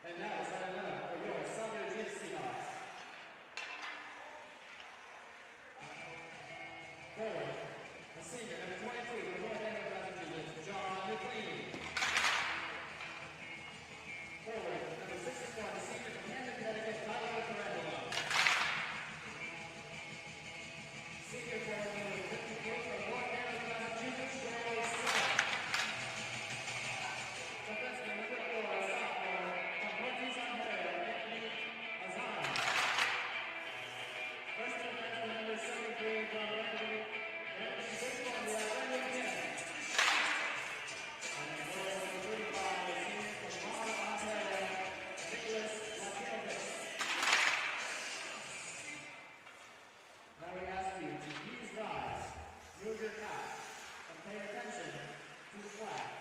And now it's on for your Salve Regina Seahawks. Forward, the senior, number 23, the North End of Massachusetts, John McLean. Forward, number 64, the senior from Camden, Connecticut, Tyler Tarantula. Senior forward, number 58, from North End of Massachusetts, Joel Scott. Defenseman, number 4, sophomore, from Northeast Ontario, Anthony Azan. First defenseman, number 73, from Brooklyn, British Columbia, Brendan Kim. And then forward, number 35, the senior from Toronto, Ontario, Nicholas Martinez. Now we ask you to please rise, move your cap, and pay attention to the flag.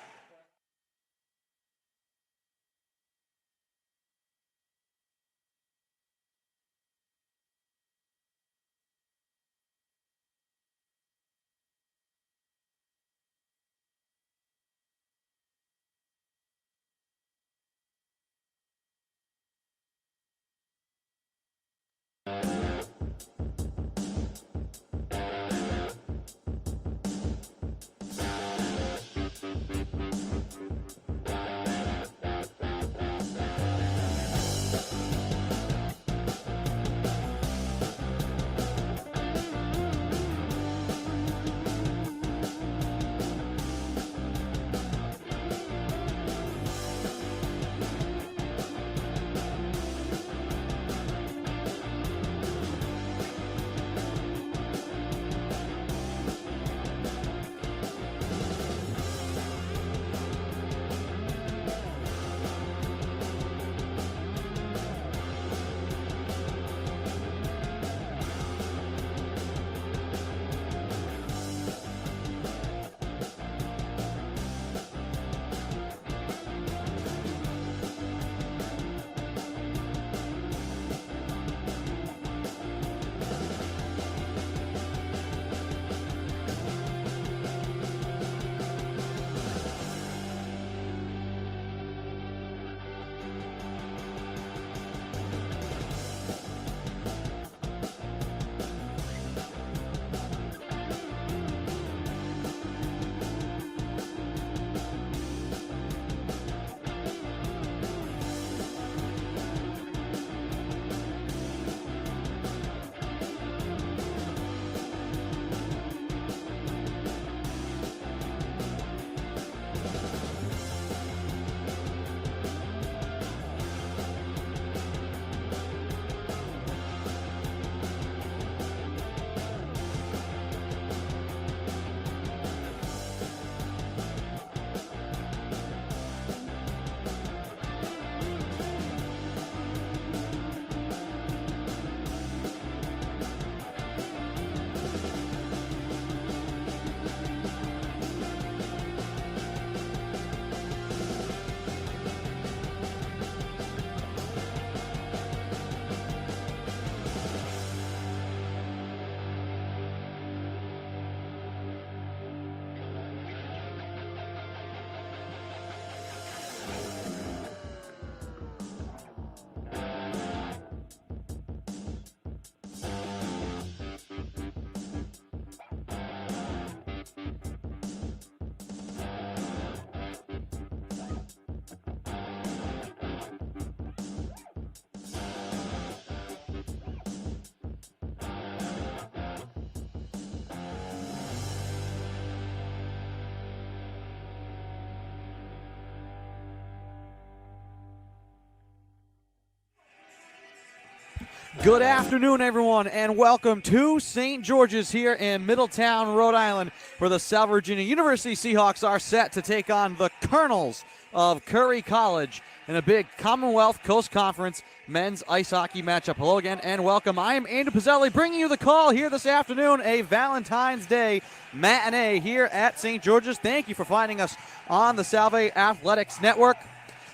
Good afternoon, everyone, and welcome to St. George's here in Middletown, Rhode Island, where the Salve Regina University Seahawks are set to take on the Colonels of Curry College in a big Commonwealth Coast Conference men's ice hockey matchup. Hello again, and welcome. I am Andrew Pizzelli, bringing you the call here this afternoon, a Valentine's Day matinee here at St. George's. Thank you for finding us on the Salve Athletics Network.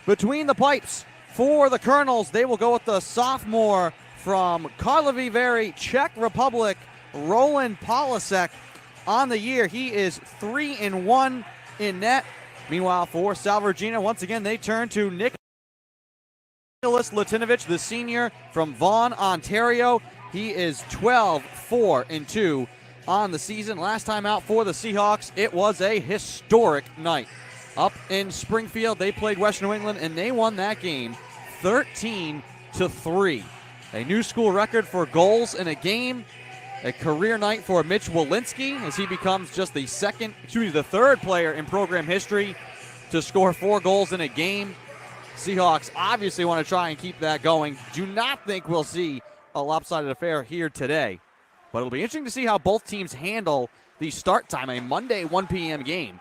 Between the pipes for the Colonels, they will go with the sophomore from Karlovy Vary, Czech Republic, Roland Polasek. On the year, he is 3-1 in net. Meanwhile, for Salve Regina, once again, they turn to Nick Nicholas Latinovich, the senior from Vaughan, Ontario. He is 12-4-2 on the season. Last time out for the Seahawks, it was a historic night. Up in Springfield, they played Western New England, and they won that game 13-3. A new school record for goals in a game. A career night for Mitch Walensky as he becomes just the third player in program history to score 4 goals in a game. Seahawks obviously want to try and keep that going. Do not think we'll see a lopsided affair here today. But it'll be interesting to see how both teams handle the start time, a Monday 1 p.m. game.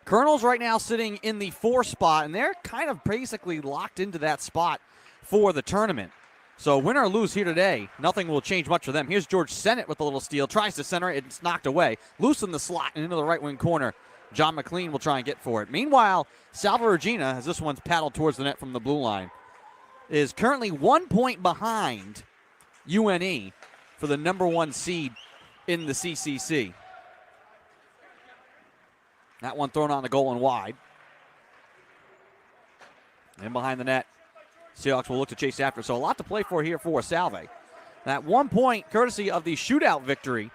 Colonels right now sitting in the 4 spot, and they're kind of basically locked into that spot for the tournament. So win or lose here today, nothing will change much for them. Here's George Sennett with a little steal. Tries to center it. It's knocked away. Loose in the slot and into the right wing corner. John McLean will try and get for it. Meanwhile, Salve Regina, as this one's paddled towards the net from the blue line, is currently 1 point behind UNE for the number 1 seed in the CCC. That one thrown on the goal and wide. And behind the net, Seahawks will look to chase after. So a lot to play for here for Salve. That 1 point courtesy of the shootout victory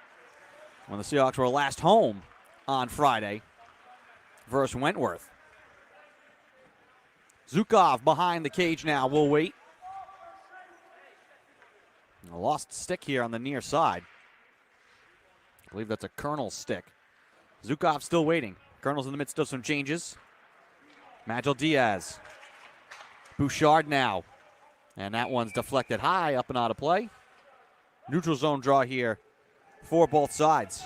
when the Seahawks were last home on Friday versus Wentworth. Zukov behind the cage now. Will wait. A lost stick here on the near side. I believe that's a Colonel's stick. Zukov still waiting. Colonel's in the midst of some changes. Magil Diaz. Bouchard now. And that one's deflected high, up and out of play. Neutral zone draw here for both sides.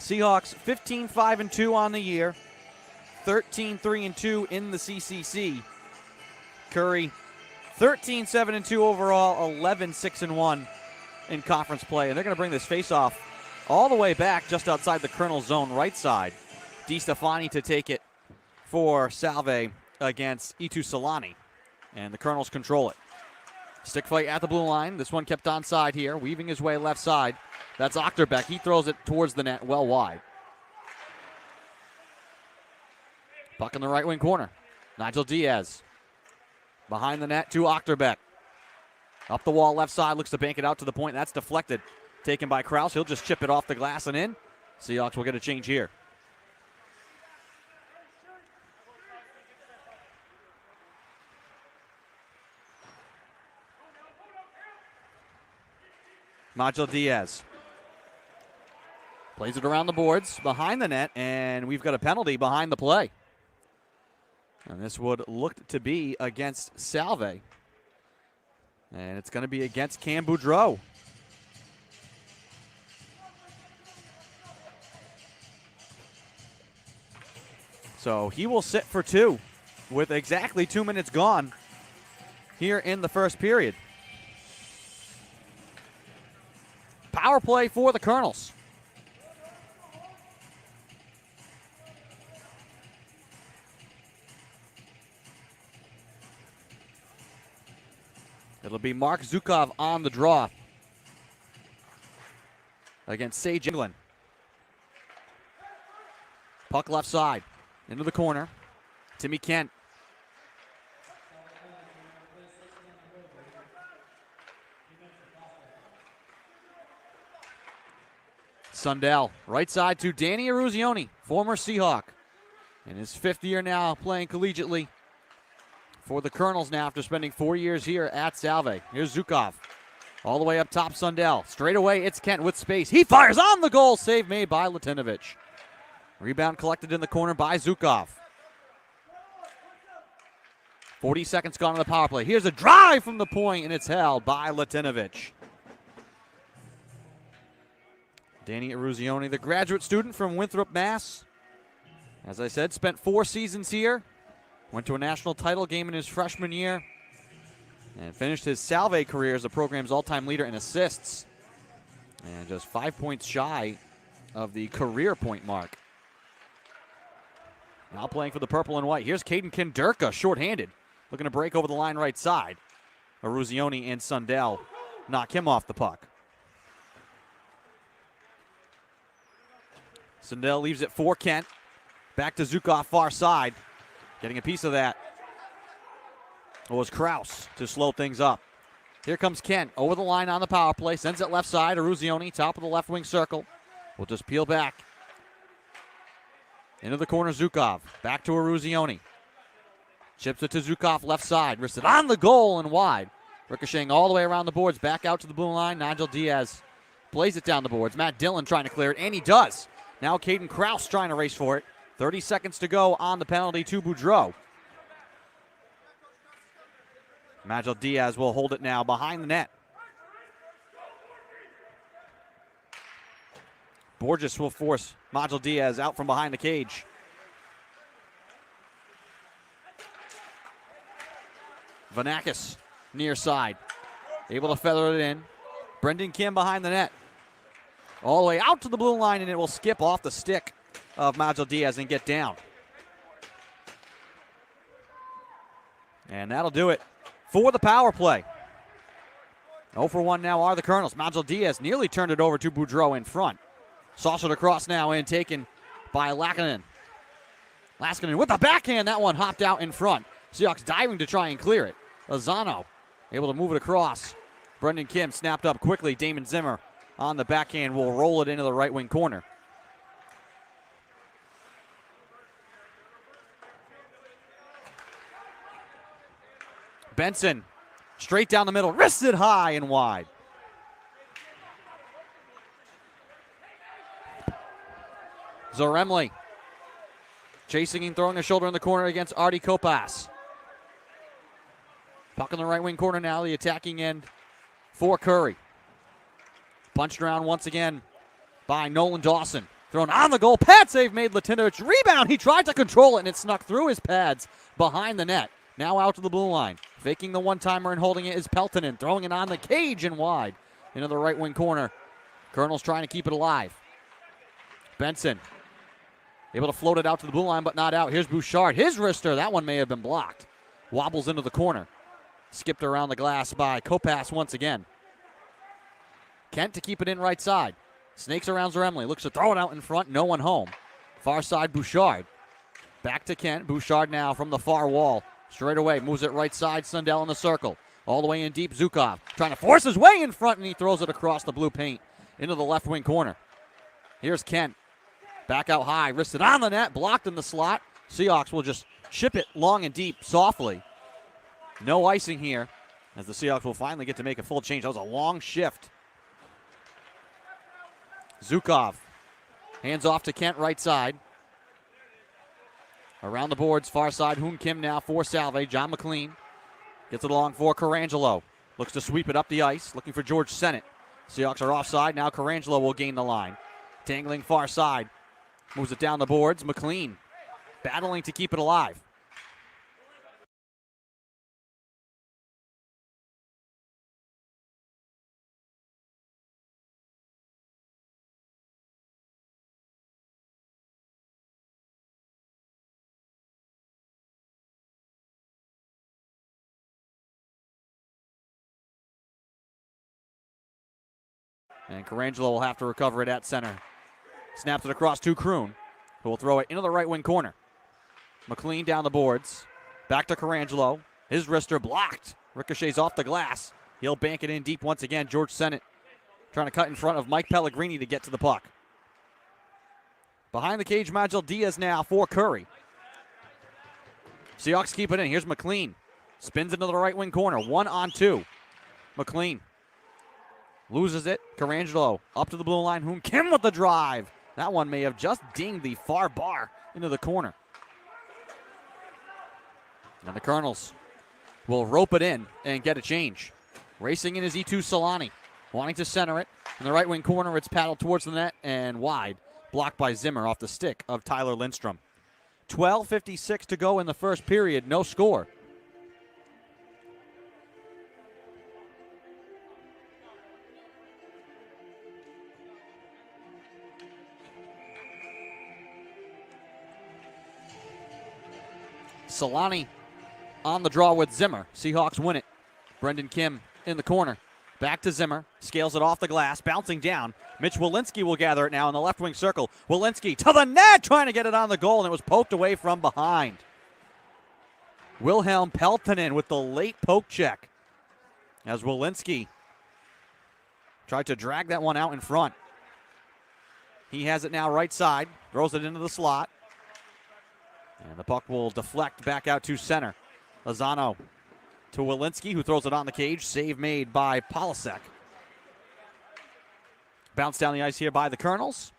Seahawks 15-5-2 on the year. 13-3-2 in the CCC. Curry 13-7-2 overall, 11-6-1 in conference play. And they're going to bring this face-off all the way back just outside the Colonel zone right side. DiStefani to take it for Salve against Itu Solani. And the Colonels control it. Stick fight at the blue line. This one kept onside here, weaving his way left side. That's Ochterbeck. He throws it towards the net, well wide. Puck in the right wing corner. Nigel Diaz. Behind the net to Ochterbeck. Up the wall left side, looks to bank it out to the point. That's deflected. Taken by Krause. He'll just chip it off the glass and in. Seahawks will get a change here. Magil Diaz plays it around the boards, behind the net, and we've got a penalty behind the play. And this would look to be against Salve. And it's going to be against Cam Boudreau. So he will sit for 2 with exactly 2 minutes gone here in the first period. Power play for the Colonels. It'll be Mark Zukov on the draw against Sage England. Puck left side, into the corner. Timmy Kent. Sundell, right side to Danny Eruzione, former Seahawk. In his 5th year now playing collegiately for the Colonels now after spending 4 years here at Salve. Here's Zukov. All the way up top, Sundell. Straight away, it's Kent with space. He fires on the goal. Save made by Latinovich. Rebound collected in the corner by Zukov. 40 seconds gone on the power play. Here's a drive from the point, and it's held by Latinovich. Danny Eruzione, the graduate student from Winthrop, Mass. As I said, spent 4 seasons here. Went to a national title game in his freshman year. And finished his Salve career as the program's all-time leader in assists. And just 5 points shy of the career point mark. Now playing for the purple and white. Here's Caden Kinderka, shorthanded. Looking to break over the line right side. Eruzione and Sundell knock him off the puck. Sundell leaves it for Kent. Back to Zukov, far side. Getting a piece of that. It was Kraus to slow things up. Here comes Kent over the line on the power play. Sends it left side. Eruzione, top of the left wing circle. Will just peel back. Into the corner, Zukov. Back to Eruzione. Chips it to Zukov left side. Wristed on the goal and wide. Ricocheting all the way around the boards. Back out to the blue line. Nigel Diaz plays it down the boards. Matt Dillon trying to clear it, and he does. Now Caden Kraus trying to race for it. 30 seconds to go on the penalty to Boudreau. Nigel Diaz will hold it now behind the net. Borges will force Nigel Diaz out from behind the cage. Vanakis near side. Able to feather it in. Brendan Kim behind the net. All the way out to the blue line, and it will skip off the stick of Nigel Diaz and get down. And that'll do it for the power play. 0 for 1 now are the Colonels. Nigel Diaz nearly turned it over to Boudreau in front. Saucered across now and taken by Laskinen. Laskinen with the backhand. That one hopped out in front. Seahawks diving to try and clear it. Lozano able to move it across. Brendan Kim snapped up quickly. Damon Zimmer on the backhand will roll it into the right wing corner. Benson straight down the middle, wristed high and wide. Zaremli chasing and throwing a shoulder in the corner against Artie Kopas. Puck in the right wing corner now, the attacking end for Curry. Punched around once again by Nolan Dawson. Thrown on the goal, pad save made Latinovich. Rebound, he tried to control it and it snuck through his pads behind the net. Now out to the blue line. Faking the one-timer and holding it is Peltonen. Throwing it on the cage and wide into the right wing corner. Colonels trying to keep it alive. Benson able to float it out to the blue line, but not out. Here's Bouchard. His wrister, that one may have been blocked. Wobbles into the corner. Skipped around the glass by Kopas once again. Kent to keep it in right side. Snakes around Zaremli. Looks to throw it out in front. No one home. Far side, Bouchard. Back to Kent. Bouchard now from the far wall. Straight away. Moves it right side. Sundell in the circle. All the way in deep. Zukov trying to force his way in front, and he throws it across the blue paint into the left wing corner. Here's Kent. Back out high. Wristed on the net. Blocked in the slot. Seahawks will just chip it long and deep softly. No icing here as the Seahawks will finally get to make a full change. That was a long shift. Zukov hands off to Kent right side. Around the boards, far side, Hoon Kim now for Salve. John McLean gets it along for Carangelo. Looks to sweep it up the ice, looking for George Sennett. Seahawks are offside. Now Carangelo will gain the line. Tangling far side. Moves it down the boards. McLean battling to keep it alive. And Carangelo will have to recover it at center. Snaps it across to Kroon, who will throw it into the right wing corner. McLean down the boards. Back to Carangelo. His wrister blocked. Ricochets off the glass. He'll bank it in deep once again. George Sennett trying to cut in front of Mike Pellegrini to get to the puck. Behind the cage, Nigel Diaz now for Curry. Seahawks keep it in. Here's McLean. Spins into the right wing corner. 1-on-2. McLean loses it. Carangelo up to the blue line. Hoon Kim with the drive. That one may have just dinged the far bar into the corner. And the Colonels will rope it in and get a change. Racing in is E2 Solani. Wanting to center it. In the right wing corner, it's paddled towards the net and wide. Blocked by Zimmer off the stick of Tyler Lindstrom. 12:56 to go in the first period. No score. Solani on the draw with Zimmer. Seahawks win it. Brendan Kim in the corner. Back to Zimmer. Scales it off the glass. Bouncing down. Mitch Walensky will gather it now in the left wing circle. Walensky to the net, trying to get it on the goal, and it was poked away from behind. Wilhelm Peltonen with the late poke check as Walensky tried to drag that one out in front. He has it now right side, throws it into the slot. And the puck will deflect back out to center. Lozano to Walensky, who throws it on the cage. Save made by Polasek. Bounce down the ice here by the Colonels.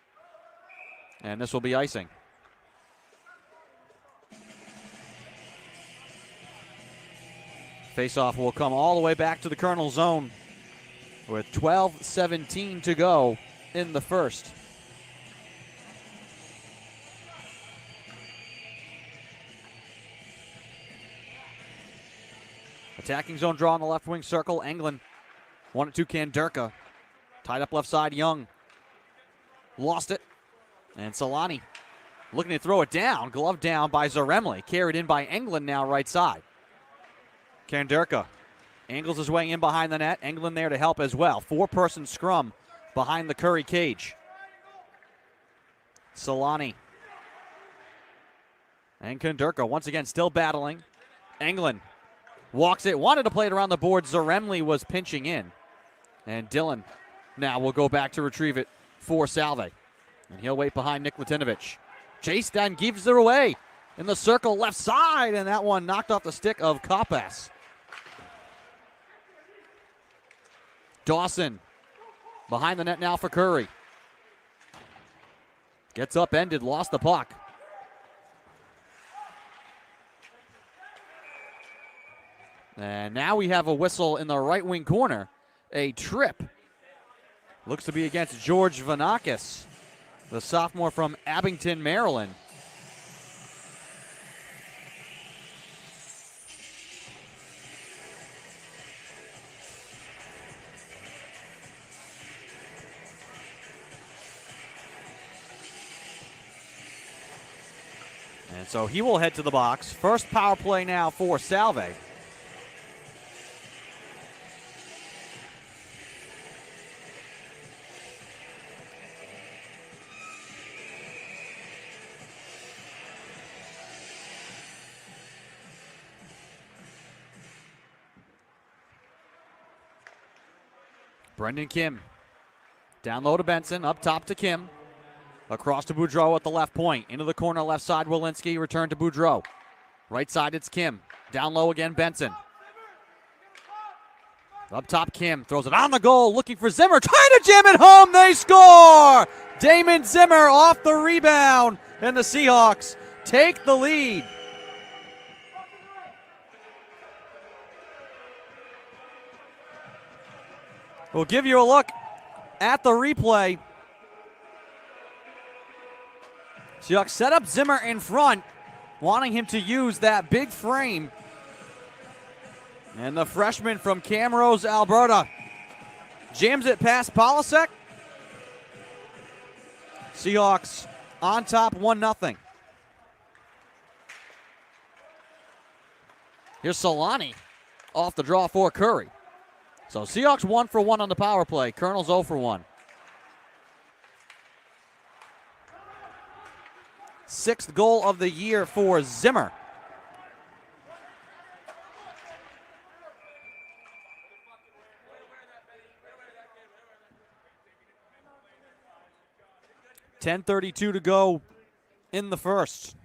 And this will be icing. Faceoff will come all the way back to the Colonel zone with 12:17 to go in the first. Attacking zone draw in the left wing circle. Englund 1-2 Kanderka. Tied up left side, Young. Lost it. And Solani looking to throw it down. Glove down by Zaremli. Carried in by Englund now right side. Kanderka angles his way in behind the net. Englund there to help as well. 4-person scrum behind the Curry cage. Solani. And Kanderka once again still battling. Englund walks it. Wanted to play it around the board. Zaremli was pinching in. And Dillon now will go back to retrieve it for Salve. And he'll wait behind Nick Latinovich. Chase then gives it away in the circle left side. And that one knocked off the stick of Kapas. Dawson behind the net now for Curry. Gets upended, lost the puck. And now we have a whistle in the right wing corner. A trip. Looks to be against George Vanakis, the sophomore from Abington, Maryland. And so he will head to the box. First power play now for Salve. Brendan Kim. Down low to Benson. Up top to Kim. Across to Boudreau at the left point. Into the corner left side, Walensky. Return to Boudreau. Right side, it's Kim. Down low again, Benson. Up top, Kim. Throws it on the goal. Looking for Zimmer. Trying to jam it home. They score! Damon Zimmer off the rebound. And the Seahawks take the lead. We'll give you a look at the replay. Seahawks set up Zimmer in front, wanting him to use that big frame. And the freshman from Camrose, Alberta, jams it past Polasek. Seahawks on top 1-0. Here's Solani off the draw for Curry. So Seahawks 1 for 1 on the power play. Colonels 0 for 1. Sixth goal of the year for Zimmer. .10:32 to go in the first.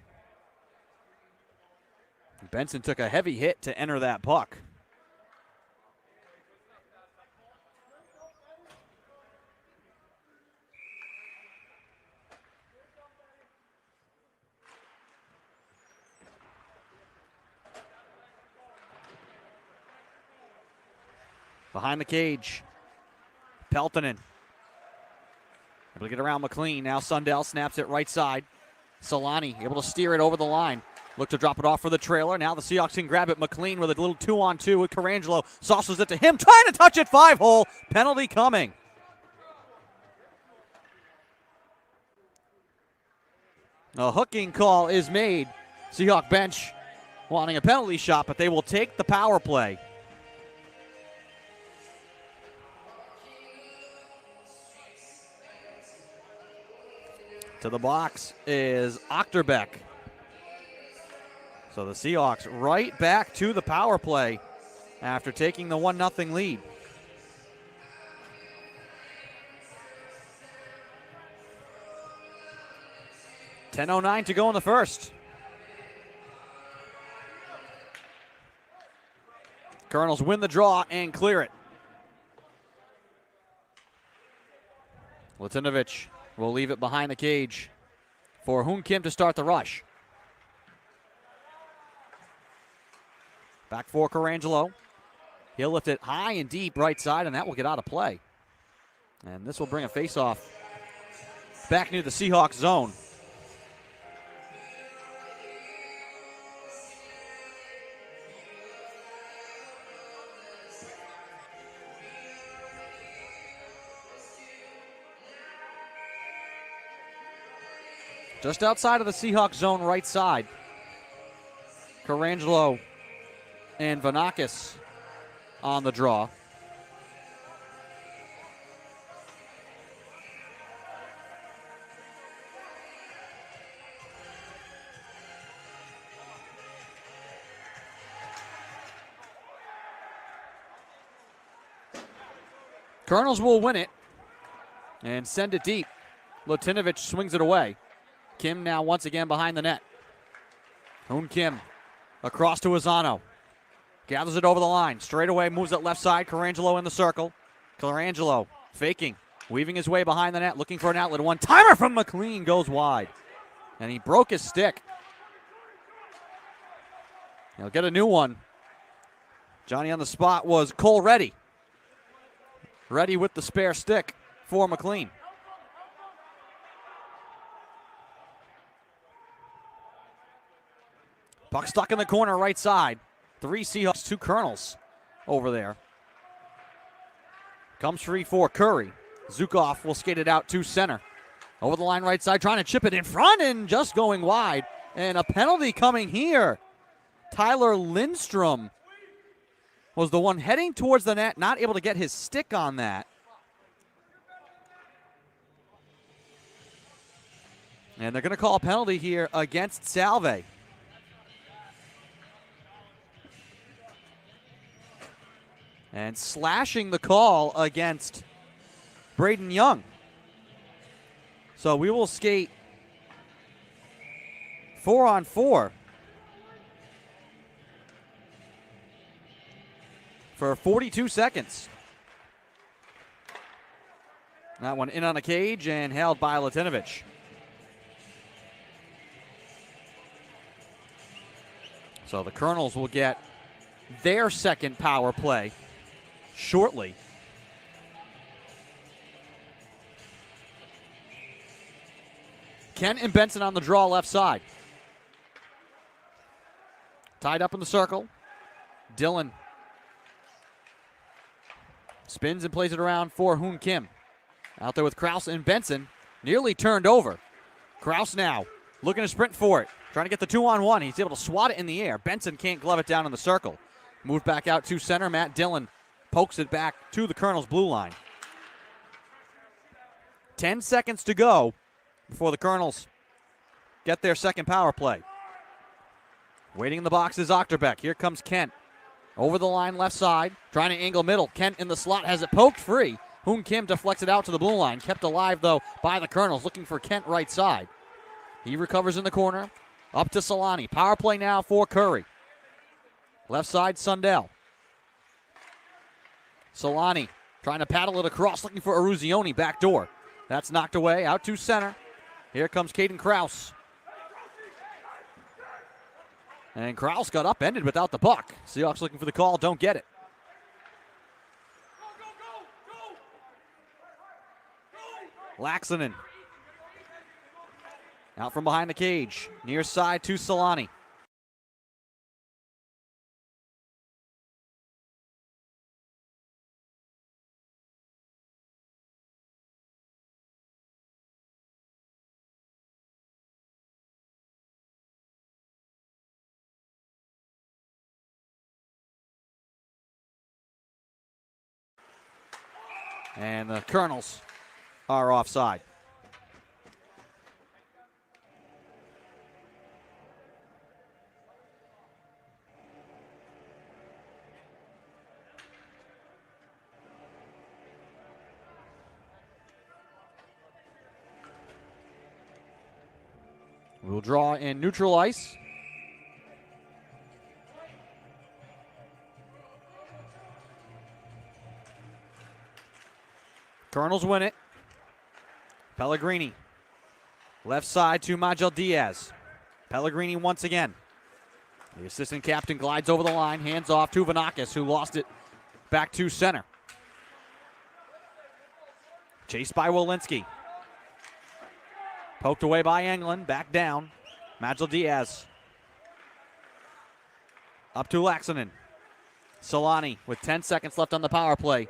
Benson took a heavy hit to enter that puck. Behind the cage, Peltonen. Able to get around McLean. Now Sundell snaps it right side. Solani able to steer it over the line. Look to drop it off for the trailer. Now the Seahawks can grab it. McLean with a little 2-on-2 with Carangelo. Sauces it to him. Trying to touch it. 5-hole. Penalty coming. A hooking call is made. Seahawk bench wanting a penalty shot, but they will take the power play. To the box is Ochterbeck. So the Seahawks right back to the power play after taking the 1-0 lead. .10:09 to go in the first. Colonels win the draw and clear it. Latinovich will leave it behind the cage for Hoon Kim to start the rush. Back for Carangelo. He'll lift it high and deep right side, and that will get out of play. And this will bring a face-off back near the Seahawks zone. Just outside of the Seahawks zone right side. Carangelo and Vanakis on the draw. Colonels will win it and send it deep. Latinovich swings it away. Kim now once again behind the net. Hoon Kim across to Azano. Gathers it over the line. Straight away, moves it left side. Carangelo in the circle. Carangelo faking. Weaving his way behind the net, looking for an outlet. One-timer from McLean goes wide. And he broke his stick. He'll get a new one. Johnny on the spot was Cole Reddy. Reddy with the spare stick for McLean. Puck stuck in the corner right side. 3 Seahawks, 2 Colonels over there. Comes free for Curry. Zukov will skate it out to center. Over the line right side, trying to chip it in front and just going wide. And a penalty coming here. Tyler Lindstrom was the one heading towards the net, not able to get his stick on that. And they're going to call a penalty here against Salve. And slashing the call against Braden Young. So we will skate 4-on-4 for 42 seconds. That one in on a cage and held by Latinovich. So the Colonels will get their second power play shortly. Kent and Benson on the draw left side. Tied up in the circle. Dillon spins and plays it around for Hoon Kim. Out there with Krause and Benson. Nearly turned over. Krause now looking to sprint for it. Trying to get the 2-on-1. He's able to swat it in the air. Benson can't glove it down in the circle. Moved back out to center. Matt Dillon pokes it back to the Colonels' blue line. 10 seconds to go before the Colonels get their second power play. Waiting in the box is Ochterbeck. Here comes Kent. Over the line left side. Trying to angle middle. Kent in the slot has it poked free. Hoon Kim deflects it out to the blue line. Kept alive, though, by the Colonels. Looking for Kent right side. He recovers in the corner. Up to Solani. Power play now for Curry. Left side, Sundell. Solani trying to paddle it across, looking for Aruzioni, back door. That's knocked away, out to center. Here comes Caden Krause. And Krause got upended without the puck. Seahawks looking for the call, don't get it. Laxonen. Out from behind the cage. Near side to Solani. And the Colonels are offside. We'll draw in neutral ice. Colonels win it. Pellegrini. Left side to Majel Diaz. Pellegrini once again. The assistant captain glides over the line, hands off to Vanakis, who lost it back to center. Chased by Walensky. Poked away by Englund, back down. Majel Diaz. Up to Laxonen. Solani with 10 seconds left on the power play.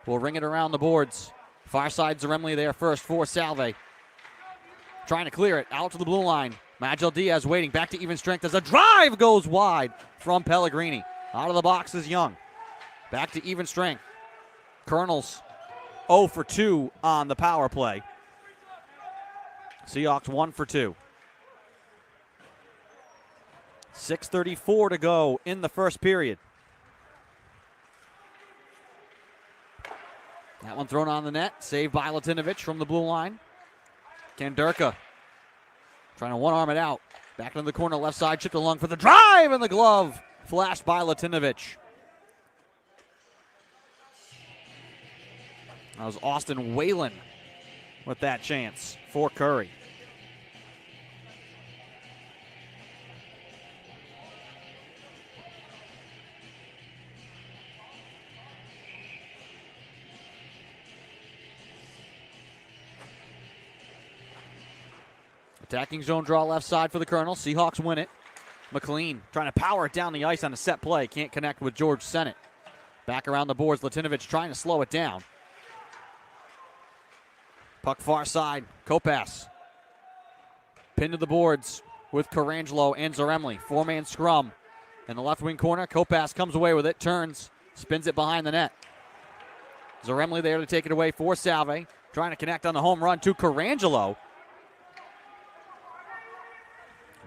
Will ring it around the boards. Far side Zaremli there first for Salve. Trying to clear it out to the blue line. Majel Diaz waiting back to even strength as a drive goes wide from Pellegrini. Out of the box is Young. Back to even strength. Colonels 0 for 2 on the power play. Seahawks 1 for 2. 6:34 to go in the first period. That one thrown on the net. Saved by Latinovic from the blue line. Kanderka trying to one-arm it out. Back into the corner, left side, chipped along for the drive, and the glove flashed by Latinovic. That was Austin Whalen with that chance for Curry. Attacking zone draw left side for the Colonels. Seahawks win it. McLean trying to power it down the ice on a set play. Can't connect with George Sennett. Back around the boards. Latinovic trying to slow it down. Puck far side. Kopass. Pinned to the boards with Carangelo and Zaremli. Four-man scrum. In the left wing corner, Kopass comes away with it. Turns. Spins it behind the net. Zaremli there to take it away for Salve. Trying to connect on the home run to Carangelo.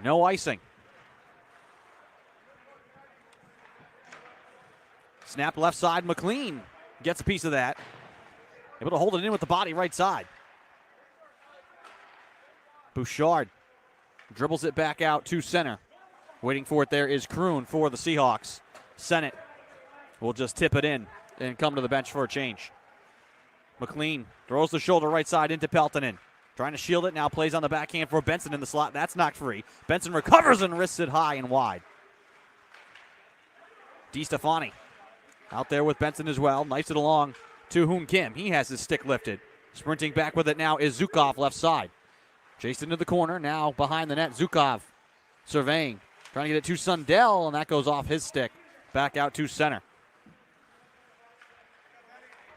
No icing. Snap left side. McLean gets a piece of that. Able to hold it in with the body right side. Bouchard dribbles it back out to center. Waiting for it there is Kroon for the Seahawks. Sennett will just tip it in and come to the bench for a change. McLean throws the shoulder right side into Peltonen. Trying to shield it, now plays on the backhand for Benson in the slot. That's knocked free. Benson recovers and wrists it high and wide. DiStefani out there with Benson as well. Knifes it along to Hoon Kim. He has his stick lifted. Sprinting back with it now is Zukov left side. Chased into the corner, now behind the net. Zukov surveying. Trying to get it to Sundell, and that goes off his stick. Back out to center.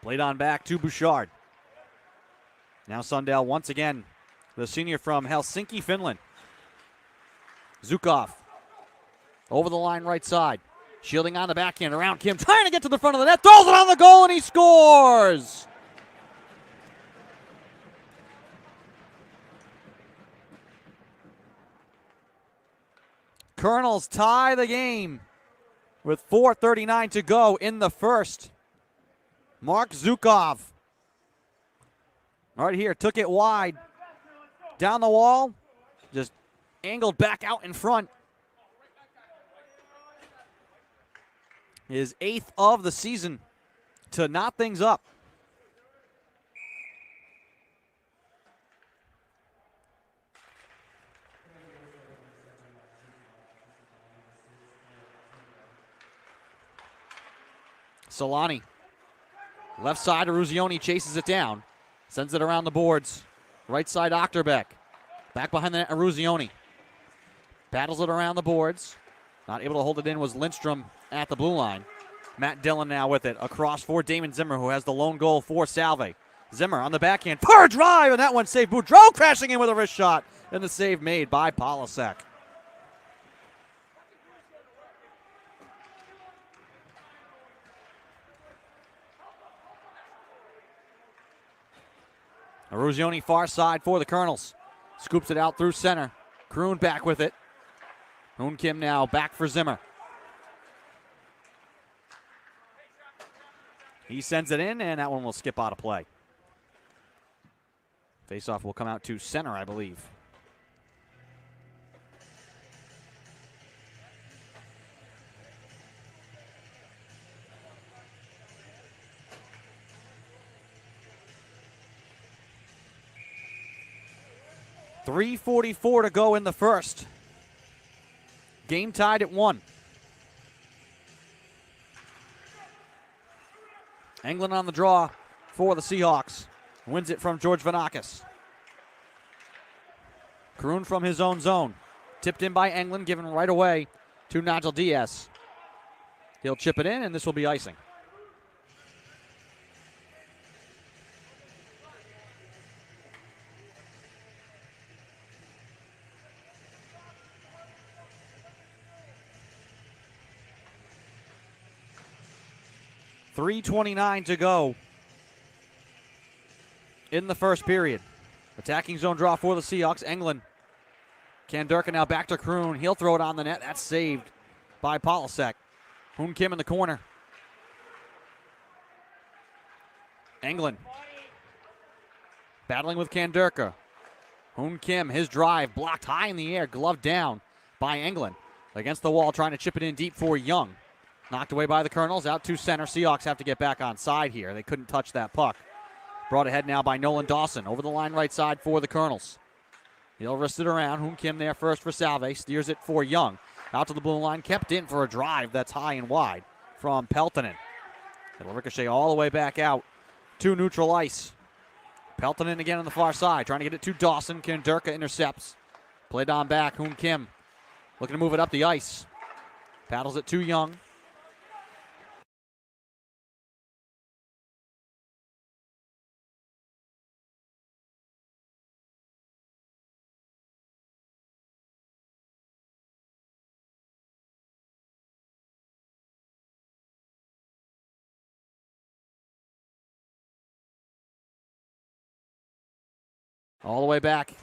Played on back to Bouchard. Now Sundell once again, the senior from Helsinki, Finland. Zukov over the line right side. Shielding on the backhand around Kim, trying to get to the front of the net. Throws it on the goal and he scores! Colonels tie the game with 4:39 to go in the first. Mark Zukov. Right here, took it wide. Down the wall. Just angled back out in front. His 8th of the season to knot things up. Solani. Left side, Ruzioni chases it down. Sends it around the boards. Right side, Ochterbeck. Back behind the net, Ruzioni. Paddles it around the boards. Not able to hold it in was Lindstrom at the blue line. Matt Dillon now with it. Across for Damon Zimmer, who has the lone goal for Salve. Zimmer on the backhand. Power drive, and that one saved. Boudreau crashing in with a wrist shot. And the save made by Polasek. Ruzioni far side for the Colonels. Scoops it out through center. Kroon back with it. Hoon Kim now back for Zimmer. He sends it in, and that one will skip out of play. Faceoff will come out to center, I believe. 3:44 to go in the first. Game tied at 1. England on the draw for the Seahawks. Wins it from George Vanakis. Kroon from his own zone. Tipped in by England, given right away to Nigel Diaz. He'll chip it in, and this will be icing. .329 to go in the first period. Attacking zone draw for the Seahawks. England. Kanderka now back to Kroon. He'll throw it on the net. That's saved by Polasek. Hoon Kim in the corner. England battling with Kanderka. Hoon Kim, his drive blocked high in the air, gloved down by England. Against the wall, trying to chip it in deep for Young. Knocked away by the Colonels, out to center. Seahawks have to get back on side here. They couldn't touch that puck. Brought ahead now by Nolan Dawson. Over the line right side for the Colonels. He'll wrist it around. Hoon Kim there first for Salve. Steers it for Young. Out to the blue line. Kept in for a drive that's high and wide from Peltonen. It'll ricochet all the way back out to neutral ice. Peltonen again on the far side. Trying to get it to Dawson. Kanderka intercepts. Played on back. Hoon Kim looking to move it up the ice. Paddles it to Young. All the way back.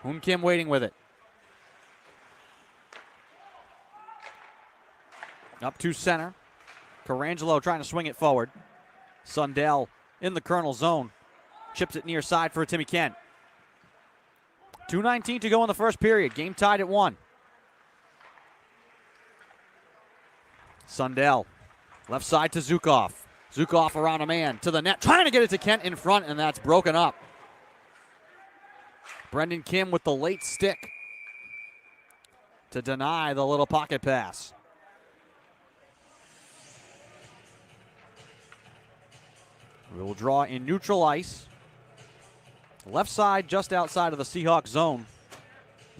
Hoon Kim waiting with it. Up to center. Carangelo trying to swing it forward. Sundell in the Colonel zone. Chips it near side for Timmy Kent. 2:19 to go in the first period. Game tied at 1. Sundell. Left side to Zukov. Zukov around a man to the net. Trying to get it to Kent in front, and that's broken up. Brendan Kim with the late stick to deny the little pocket pass. We will draw in neutral ice. Left side just outside of the Seahawks zone.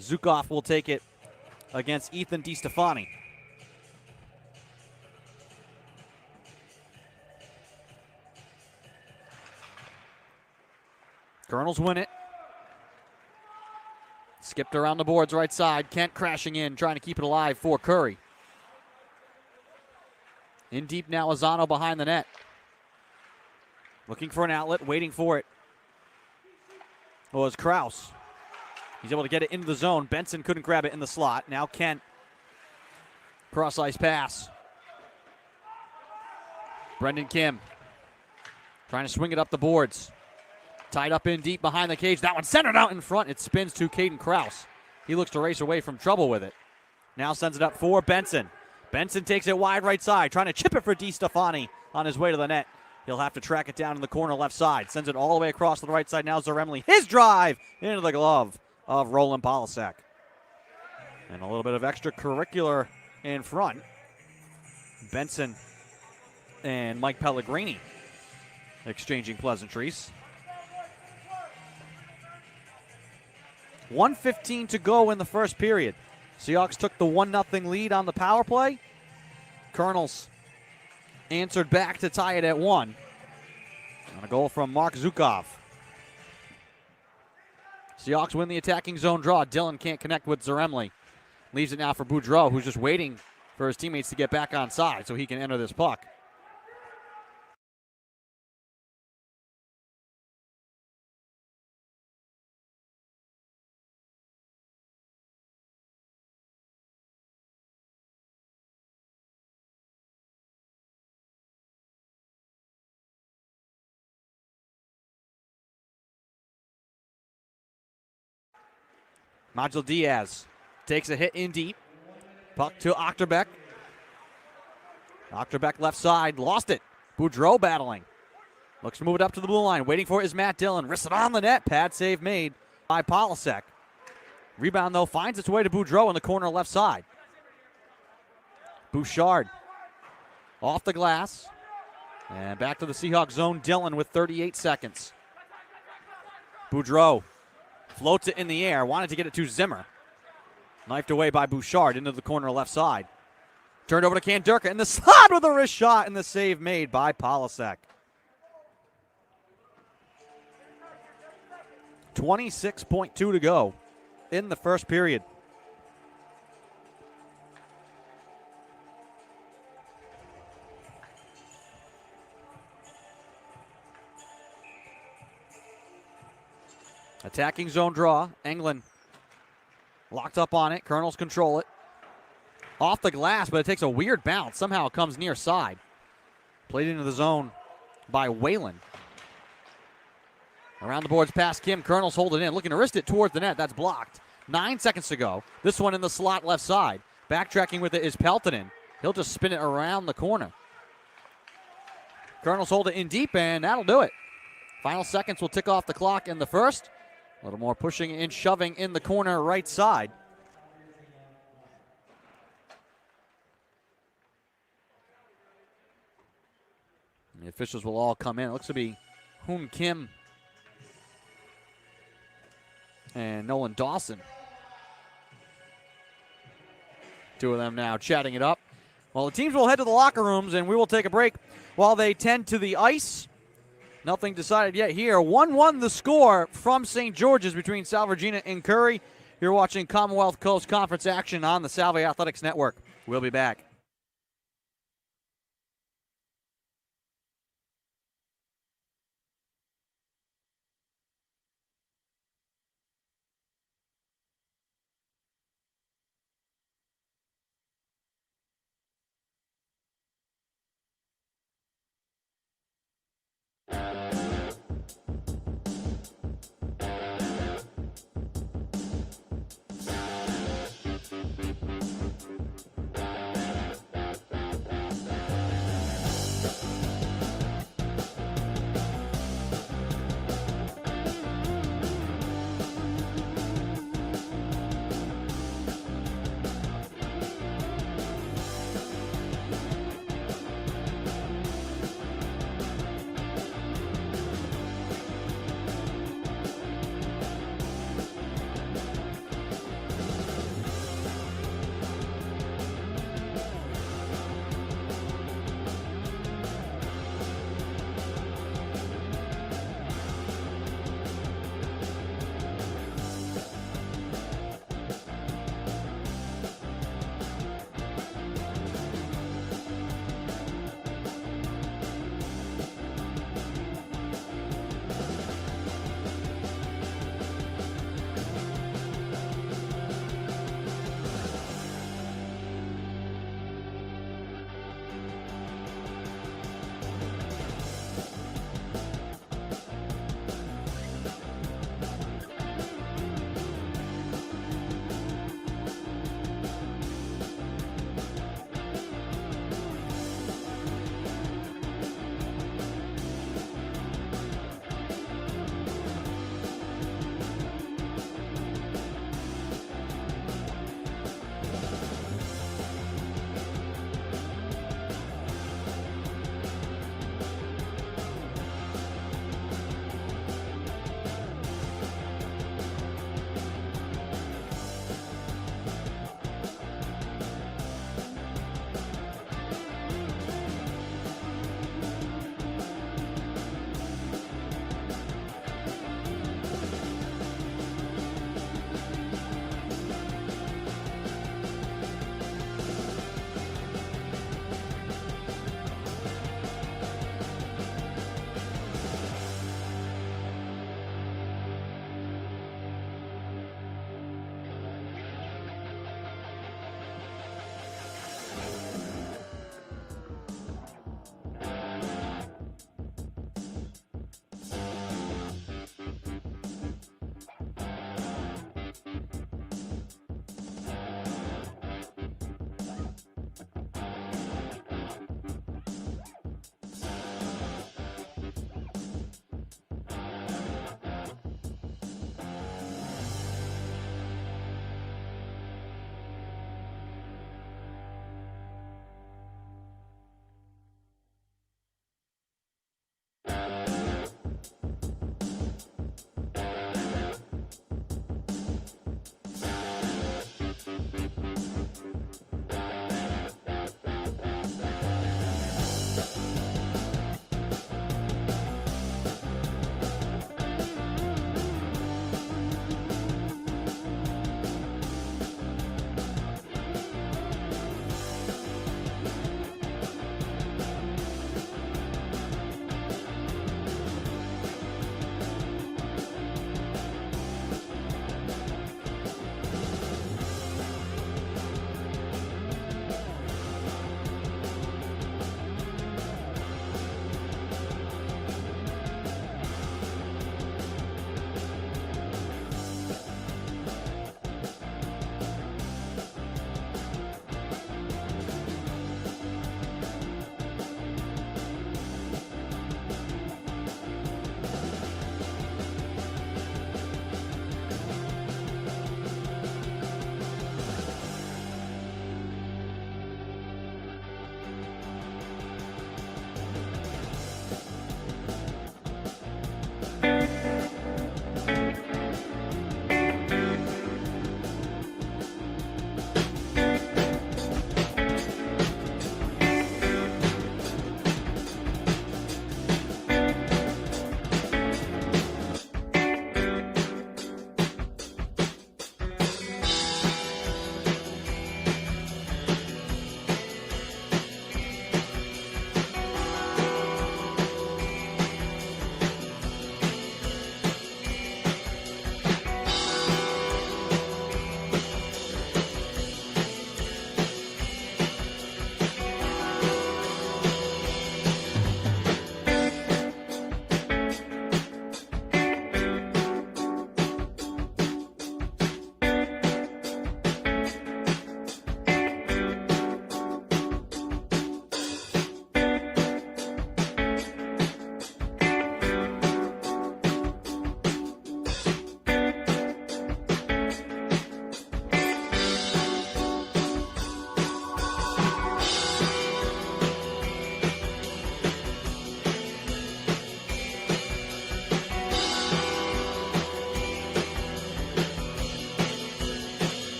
Zukov will take it against Ethan DiStefani. Colonels win it. Skipped around the boards right side. Kent crashing in, trying to keep it alive for Curry. In deep now, Lozano behind the net. Looking for an outlet, waiting for it. Was Kraus. He's able to get it into the zone. Benson couldn't grab it in the slot. Now Kent. Cross-ice pass. Brendan Kim. Trying to swing it up the boards. Tied up in deep behind the cage. That one centered out in front. It spins to Caden Kraus. He looks to race away from trouble with it. Now sends it up for Benson. Benson takes it wide right side. Trying to chip it for DiStefani on his way to the net. He'll have to track it down in the corner left side. Sends it all the way across to the right side. Now Zaremli. His drive into the glove of Roland Polasek. And a little bit of extracurricular in front. Benson and Mike Pellegrini exchanging pleasantries. 1:15 to go in the first period. Seahawks took the 1-0 lead on the power play. Colonels answered back to tie it at 1. And a goal from Mark Zukov. Seahawks win the attacking zone draw. Dillon can't connect with Zaremli. Leaves it now for Boudreau, who's just waiting for his teammates to get back on side so he can enter this puck. Nigel Diaz takes a hit in deep. Puck to Ochterbeck. Ochterbeck left side, lost it. Boudreau battling. Looks to move it up to the blue line. Waiting for it is Matt Dillon. Wristed on the net. Pad save made by Polasek. Rebound, though, finds its way to Boudreau in the corner left side. Bouchard off the glass. And back to the Seahawks zone. Dillon with 38 seconds. Boudreau floats it in the air. Wanted to get it to Zimmer. Knifed away by Bouchard into the corner left side. Turned over to Kandirka in the slot with a wrist shot, and the save made by Polasek. 26.2 to go in the first period. Attacking zone draw. Englund locked up on it. Colonels control it. Off the glass, but it takes a weird bounce. Somehow it comes near side. Played into the zone by Whalen. Around the boards past Kim. Colonels hold it in. Looking to wrist it towards the net. That's blocked. 9 seconds to go. This one in the slot left side. Backtracking with it is Peltonen. He'll just spin it around the corner. Colonels hold it in deep, and that'll do it. Final seconds will tick off the clock in the first. A little more pushing and shoving in the corner right side. And the officials will all come in. It looks to be Hoon Kim and Nolan Dawson. Two of them now chatting it up. Well, the teams will head to the locker rooms, and we will take a break while they tend to the ice. Nothing decided yet here. 1-1 the score from St. George's between Salve Regina and Curry. You're watching Commonwealth Coast Conference action on the Salve Athletics Network. We'll be back.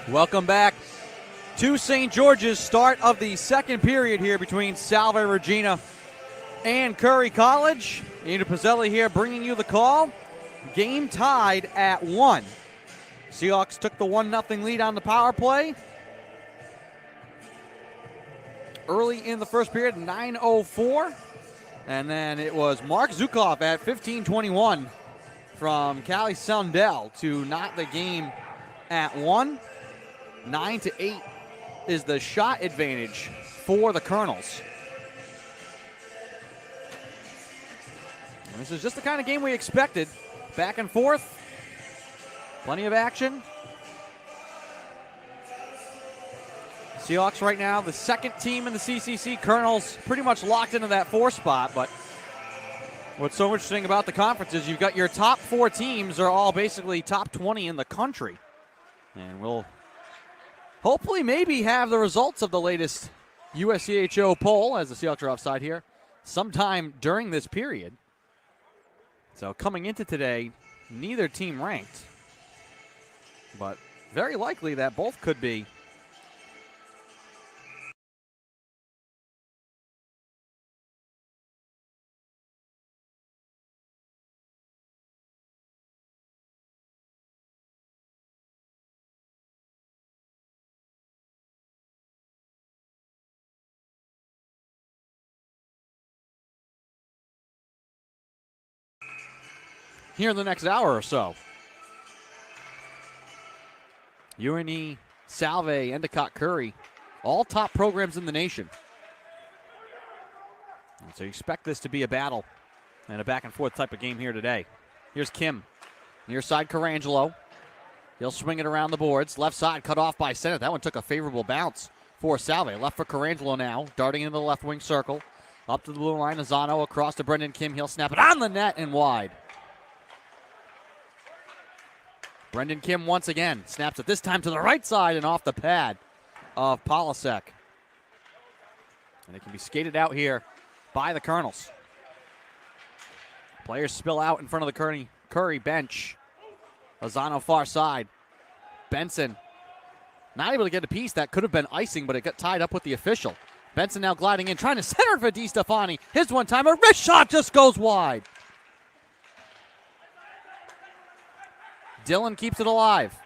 Welcome back to St. George's. Start of the second period here between Salve Regina and Curry College. Ian Pizzelli here bringing you the call. Game tied at 1. Seahawks took the 1-0 lead on the power play. Early in the first period, 9:04. And then it was Mark Zukov at 15:21 from Callie Sundell to knot the game at 1. 9-8 is the shot advantage for the Colonels. And this is just the kind of game we expected. Back and forth. Plenty of action. Seahawks right now, the second team in the CCC. Colonels pretty much locked into that 4 spot, but what's so interesting about the conference is you've got your top 4 teams are all basically top 20 in the country. And we'll hopefully maybe have the results of the latest USCHO poll, as the Seahawks are offside here, sometime during this period. So coming into today, neither team ranked, but very likely that both could be. Here in the next hour or so. UNE, Salve, Endicott, Curry, all top programs in the nation. And so you expect this to be a battle and a back and forth type of game here today. Here's Kim, near side Carangelo. He'll swing it around the boards. Left side cut off by Sennett. That one took a favorable bounce for Salve. Left for Carangelo now, darting into the left wing circle. Up to the blue line, Azano across to Brendan Kim. He'll snap it on the net and wide. Brendan Kim once again snaps it, this time to the right side and off the pad of Polasek. And it can be skated out here by the Colonels. Players spill out in front of the Curry bench. Lozano far side. Benson not able to get a piece. That could have been icing, but it got tied up with the official. Benson now gliding in, trying to center for DiStefani. His one-timer, wrist shot just goes wide. Dillon keeps it alive.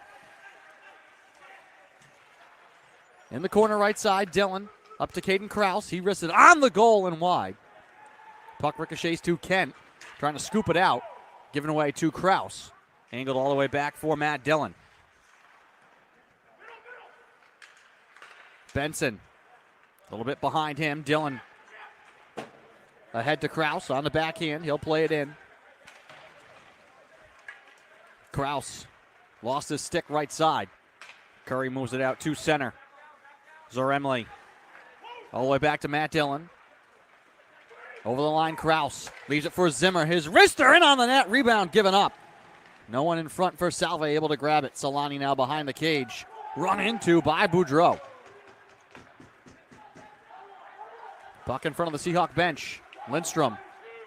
In the corner right side, Dillon up to Caden Krause. He risks it on the goal and wide. Puck ricochets to Kent, trying to scoop it out. Given away to Krause. Angled all the way back for Matt Dillon. Benson, a little bit behind him. Dillon ahead to Krause on the backhand. He'll play it in. Krause lost his stick right side. Curry moves it out to center. Zoremli all the way back to Matt Dillon. Over the line, Krause leaves it for Zimmer. His wrister in on the net. Rebound given up. No one in front for Salve, able to grab it. Solani now behind the cage. Run into by Boudreau. Puck in front of the Seahawk bench. Lindstrom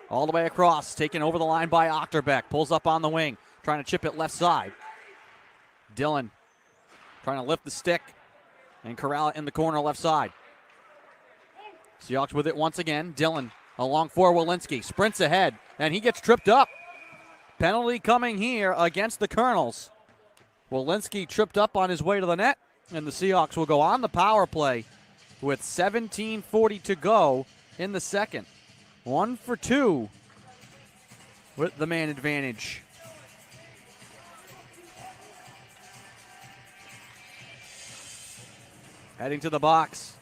all the way across. Taken over the line by Ochterbeck. Pulls up on the wing. Trying to chip it left side. Dillon trying to lift the stick. and corral it in the corner left side. Seahawks with it once again. Dillon along for Walensky. Sprints ahead, and he gets tripped up. Penalty coming here against the Colonels. Walensky tripped up on his way to the net, and the Seahawks will go on the power play with 17:40 to go in the second. 1 for 2 with the man advantage. Heading to the box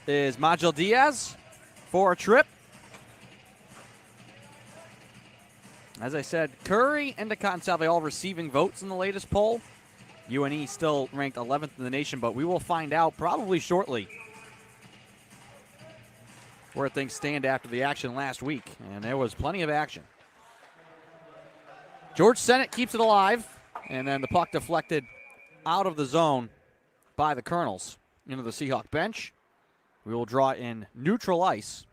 is Majel Diaz for a trip. As I said, Curry, Endicott, and Salve all receiving votes in the latest poll. UNE still ranked 11th in the nation, but we will find out probably shortly where things stand after the action last week, and there was plenty of action. George Sennett keeps it alive, and then the puck deflected out of the zone by the Colonels into the Seahawk bench. We will draw in neutral ice.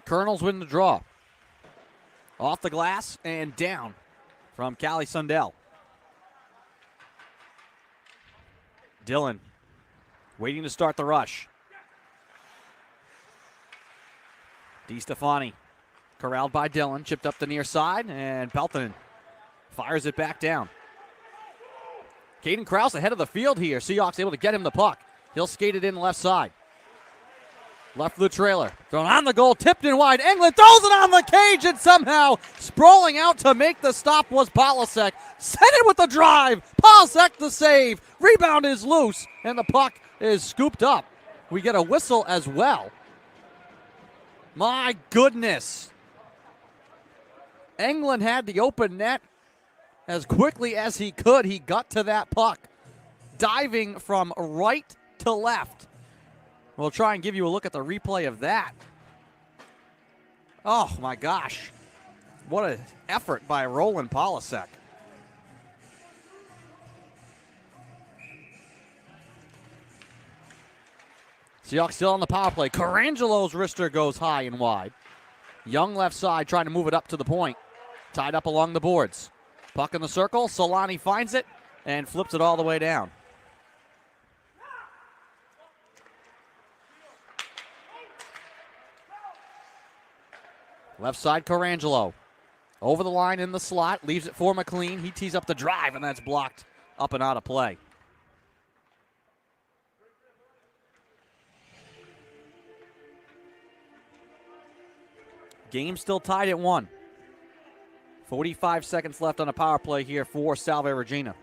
Colonels win the draw. Off the glass and down from Callie Sundell. Dillon waiting to start the rush. DeStefani corralled by Dillon, chipped up the near side, and Peltonen fires it back down. Caden Krause ahead of the field here. Seahawks able to get him the puck. He'll skate it in left side. Left of the trailer. Thrown on the goal, tipped in wide. Englund throws it on the cage, and somehow sprawling out to make the stop was Polasek. Sent it with the drive. Polasek the save. Rebound is loose, and the puck is scooped up. We get a whistle as well. My goodness. Englund had the open net as quickly as he could. He got to that puck, diving from right to left. We'll try and give you a look at the replay of that. Oh, my gosh. What an effort by Roland Polasek. Seahawks still on the power play. Carangelo's wrister goes high and wide. Young left side trying to move it up to the point. Tied up along the boards. Puck in the circle. Solani finds it and flips it all the way down. Left side, Carangelo. Over the line in the slot. Leaves it for McLean. He tees up the drive, and that's blocked up and out of play. Game still tied at 1. 45 seconds left on a power play here for Salve Regina.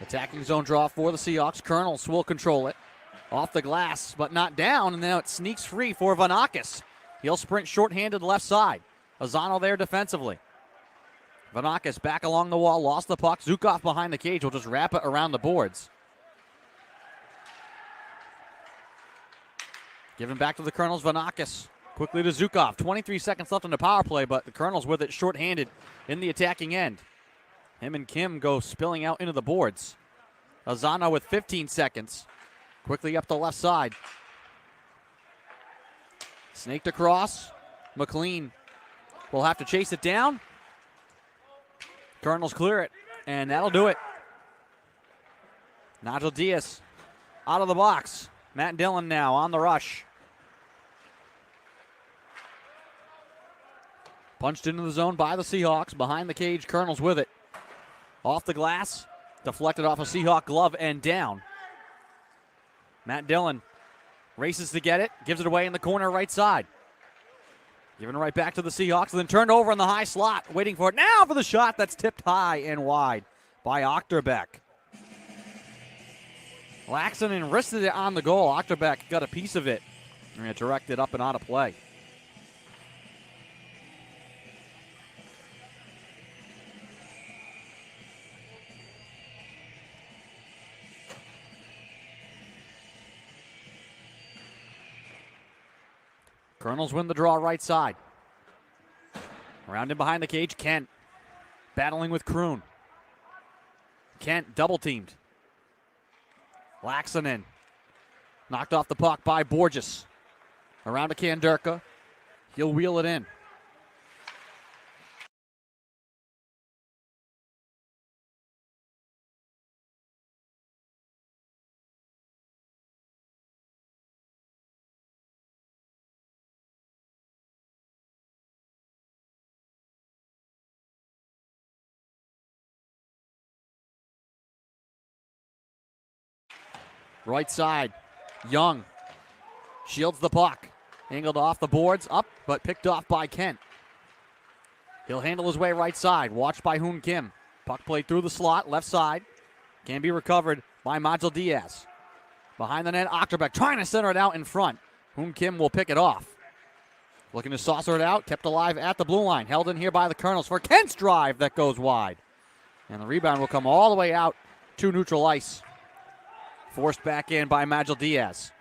Attacking zone draw for the Seahawks. Colonels will control it. Off the glass, but not down, and now it sneaks free for Vanakis. He'll sprint shorthanded left side. Azano there defensively. Vanakis back along the wall, lost the puck. Zukov behind the cage will just wrap it around the boards. Given back to the Colonels, Vanakis. Quickly to Zukov. 23 seconds left on the power play, but the Colonels with it shorthanded in the attacking end. Him and Kim go spilling out into the boards. Azano with 15 seconds. Quickly up the left side. Snaked across. McLean will have to chase it down. Colonels clear it, and that'll do it. Nigel Diaz out of the box. Matt Dillon now on the rush. Punched into the zone by the Seahawks. Behind the cage, Colonels with it. Off the glass, deflected off a Seahawk glove and down. Matt Dillon races to get it, gives it away in the corner right side. Giving it right back to the Seahawks, and then turned over in the high slot, waiting for it now for the shot that's tipped high and wide by Ochterbeck. Laxonen wristed it on the goal. Ochterbeck got a piece of it and directed up and out of play. Colonels win the draw right side. Around him behind the cage, Kent battling with Kroon. Kent double teamed. Laxonen knocked off the puck by Borges. Around to Kanderka. He'll wheel it in. Right side, Young shields the puck. Angled off the boards, up, but picked off by Kent. He'll handle his way right side, watched by Hoon Kim. Puck played through the slot, left side. Can be recovered by Majel Diaz. Behind the net, Ochterbeck trying to center it out in front. Hoon Kim will pick it off. Looking to saucer it out, kept alive at the blue line. Held in here by the Colonels for Kent's drive that goes wide. And the rebound will come all the way out to neutral ice. Forced back in by Majel Diaz.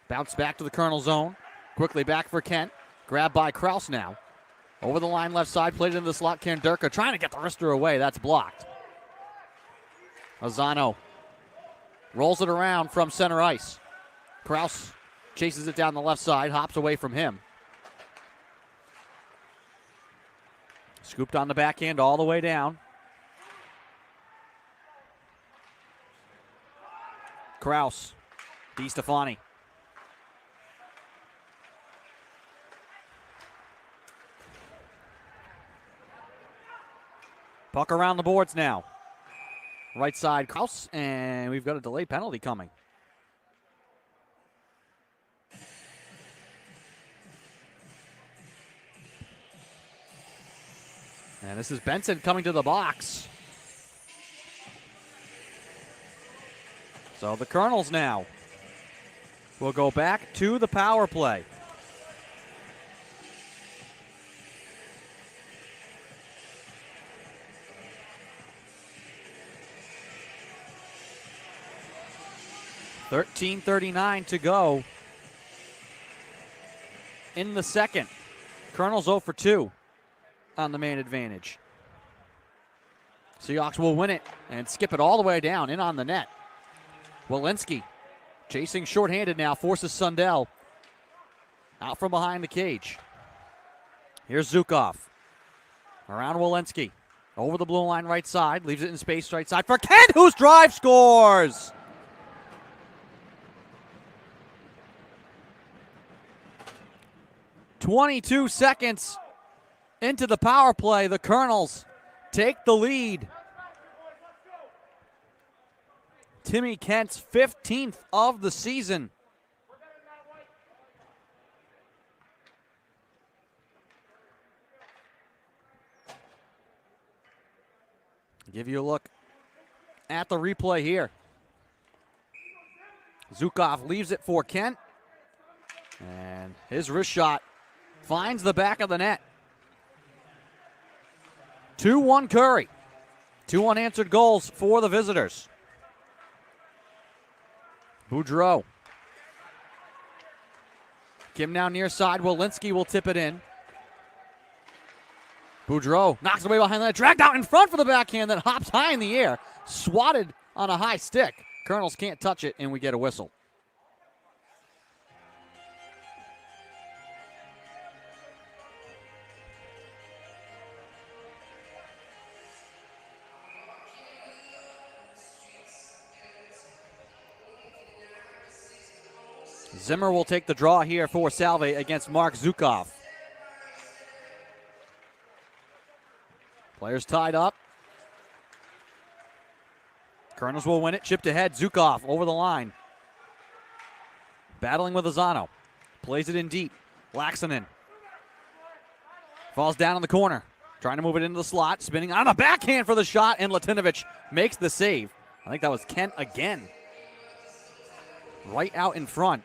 Bounce back to the Colonel zone. Quickly back for Kent. Grabbed by Kraus now. Over the line left side. Played into the slot. Kanderka trying to get the wrister away. That's blocked. Lozano rolls it around from center ice. Kraus chases it down the left side. Hops away from him. Scooped on the backhand all the way down. Kraus. DiStefani. Puck around the boards now. Right side, Kraus, and we've got a delayed penalty coming. And this is Benson coming to the box. So the Colonels now will go back to the power play. .13:39 to go in the second. Colonels 0 for 2 on the man advantage. Seahawks will win it and skip it all the way down in on the net. Walensky chasing shorthanded now, forces Sundell out from behind the cage. Here's Zukov. Around Walensky. Over the blue line right side. Leaves it in space right side for Kent, whose drive scores! .22 seconds into the power play. The Colonels take the lead. Timmy Kent's 15th of the season. Give you a look at the replay here. Zukov leaves it for Kent. And his wrist shot finds the back of the net. 2-1 Curry. 2 unanswered goals for the visitors. Boudreau. Kim now near side. Walensky will tip it in. Boudreau knocks away behind the net. Dragged out in front for the backhand that hops high in the air. Swatted on a high stick. Colonels can't touch it, and we get a whistle. Zimmer will take the draw here for Salve against Mark Zukov. Players tied up. Colonels will win it. Chipped ahead. Zukov over the line. Battling with Lozano. Plays it in deep. Laxonen. Falls down in the corner. Trying to move it into the slot. Spinning on a backhand for the shot. And Latinovich makes the save. I think that was Kent again. Right out in front.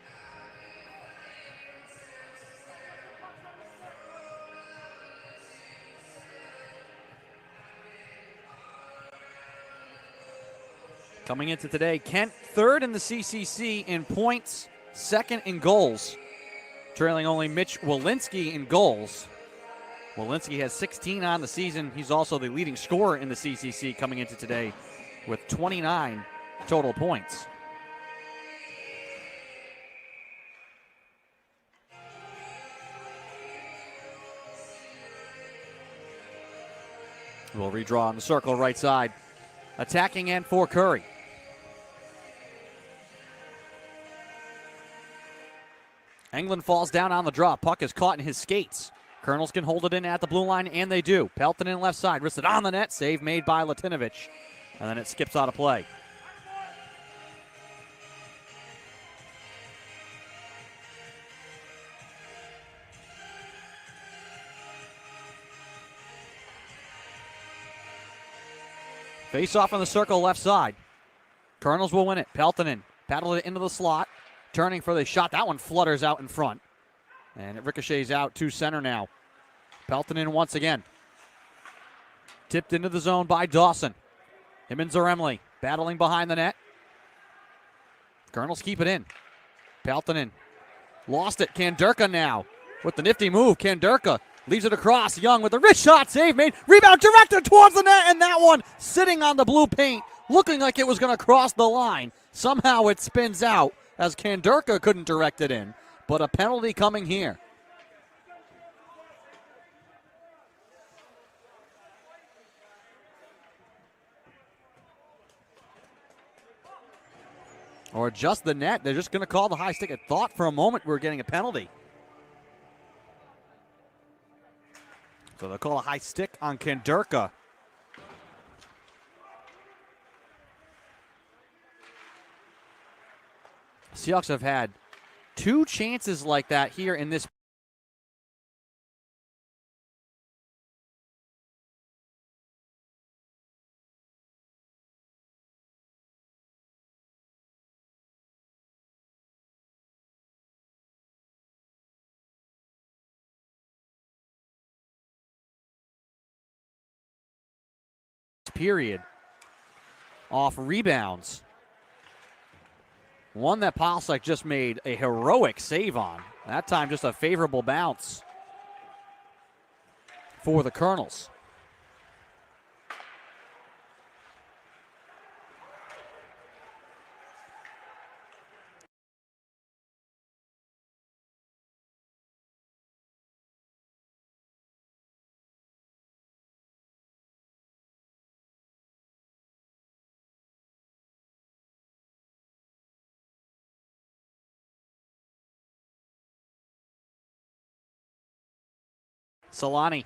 Coming into today, Kent third in the CCC in points, second in goals, trailing only Mitch Walensky in goals. Walensky has 16 on the season. He's also the leading scorer in the CCC coming into today with 29 total points. We'll redraw in the circle right side. Attacking end for Curry. England falls down on the draw. Puck is caught in his skates. Colonels can hold it in at the blue line, and they do. Pelton in left side. Wristed on the net. Save made by Latinovich. And then it skips out of play. Face off in the circle left side. Colonels will win it. Peltonen paddled it into the slot. Turning for the shot. That one flutters out in front. And it ricochets out to center now. Peltonen once again. Tipped into the zone by Dawson. Him and Zaremli battling behind the net. Colonels keep it in. Peltonen lost it. Kandurka now with the nifty move. Kandurka leaves it across. Young with a wrist shot. Save made. Rebound directed towards the net. And that one sitting on the blue paint. Looking like it was going to cross the line. Somehow it spins out as Kandurka couldn't direct it in. But a penalty coming here. Or just the net. They're just going to call the high stick. I thought for a moment we were getting a penalty. So they'll call a high stick on Kandurka. Seahawks have had 2 chances like that here in this period off rebounds. One that Palsek just made a heroic save on. That time just a favorable bounce for the Colonels. Solani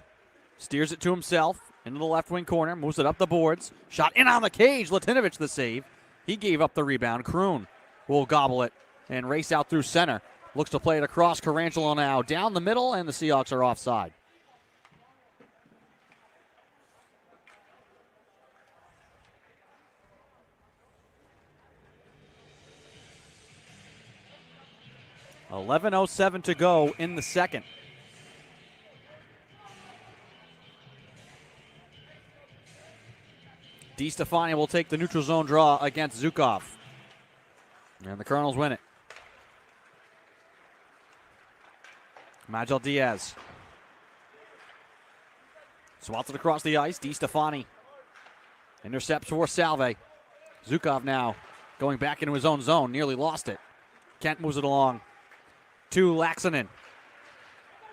steers it to himself into the left wing corner, moves it up the boards. Shot in on the cage. Latinovich the save. He gave up the rebound. Kroon will gobble it and race out through center. Looks to play it across. Carangelo now down the middle, and the Seahawks are offside. .11:07 to go in the second. DeStefani will take the neutral zone draw against Zukov. And the Colonels win it. Magel Diaz swats it across the ice. DeStefani intercepts for Salve. Zukov now going back into his own zone. Nearly lost it. Kent moves it along to Laxonen.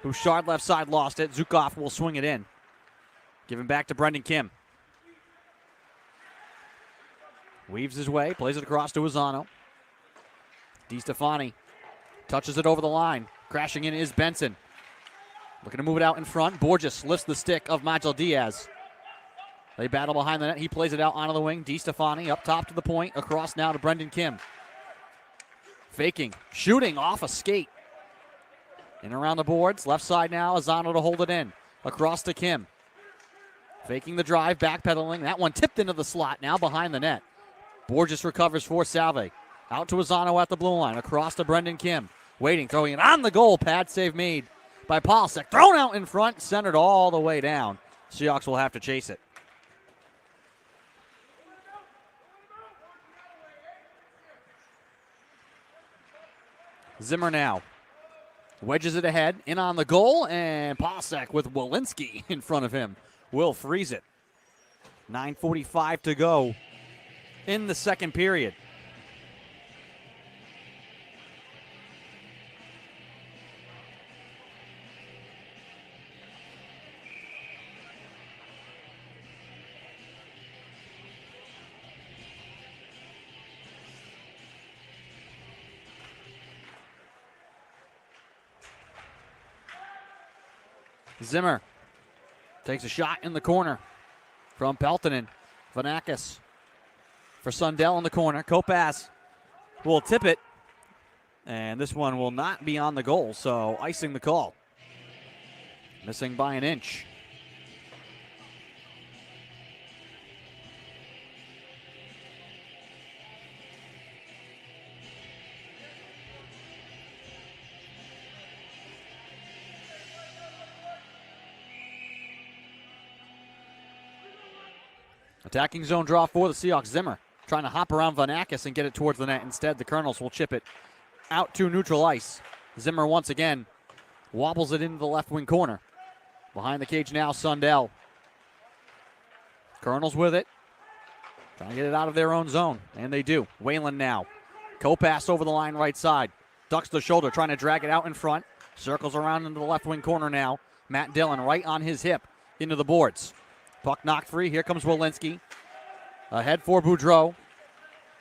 Bouchard left side lost it. Zukov will swing it in. Give him back to Brendan Kim. Weaves his way, plays it across to Lozano. DeStefani touches it over the line. Crashing in is Benson. Looking to move it out in front. Borges lifts the stick of Magel Diaz. They battle behind the net. He plays it out onto the wing. DeStefani up top to the point. Across now to Brendan Kim. Faking, shooting off a skate. In around the boards. Left side now. Lozano to hold it in. Across to Kim. Faking the drive, backpedaling. That one tipped into the slot now behind the net. Borges recovers for Salve. Out to Lozano at the blue line. Across to Brendan Kim. Waiting, throwing it on the goal. Pad save made by Palsek. Thrown out in front, centered all the way down. Seahawks will have to chase it. Zimmer now wedges it ahead. In on the goal, and Palsek with Walensky in front of him will freeze it. 9:45 to go in the second period. Zimmer takes a shot in the corner from Peltonen. Vanakis for Sundell in the corner. Kopass will tip it, and this one will not be on the goal, so icing the call. Missing by an inch. Attacking zone draw for the Seahawks. Zimmer trying to hop around Vanakis and get it towards the net. Instead, the Colonels will chip it out to neutral ice. Zimmer once again wobbles it into the left wing corner. Behind the cage now, Sundell. Colonels with it. Trying to get it out of their own zone, and they do. Whalen now. Kopass over the line right side. Ducks the shoulder, trying to drag it out in front. Circles around into the left wing corner now. Matt Dillon right on his hip into the boards. Puck knocked free. Here comes Walensky. Ahead for Boudreau.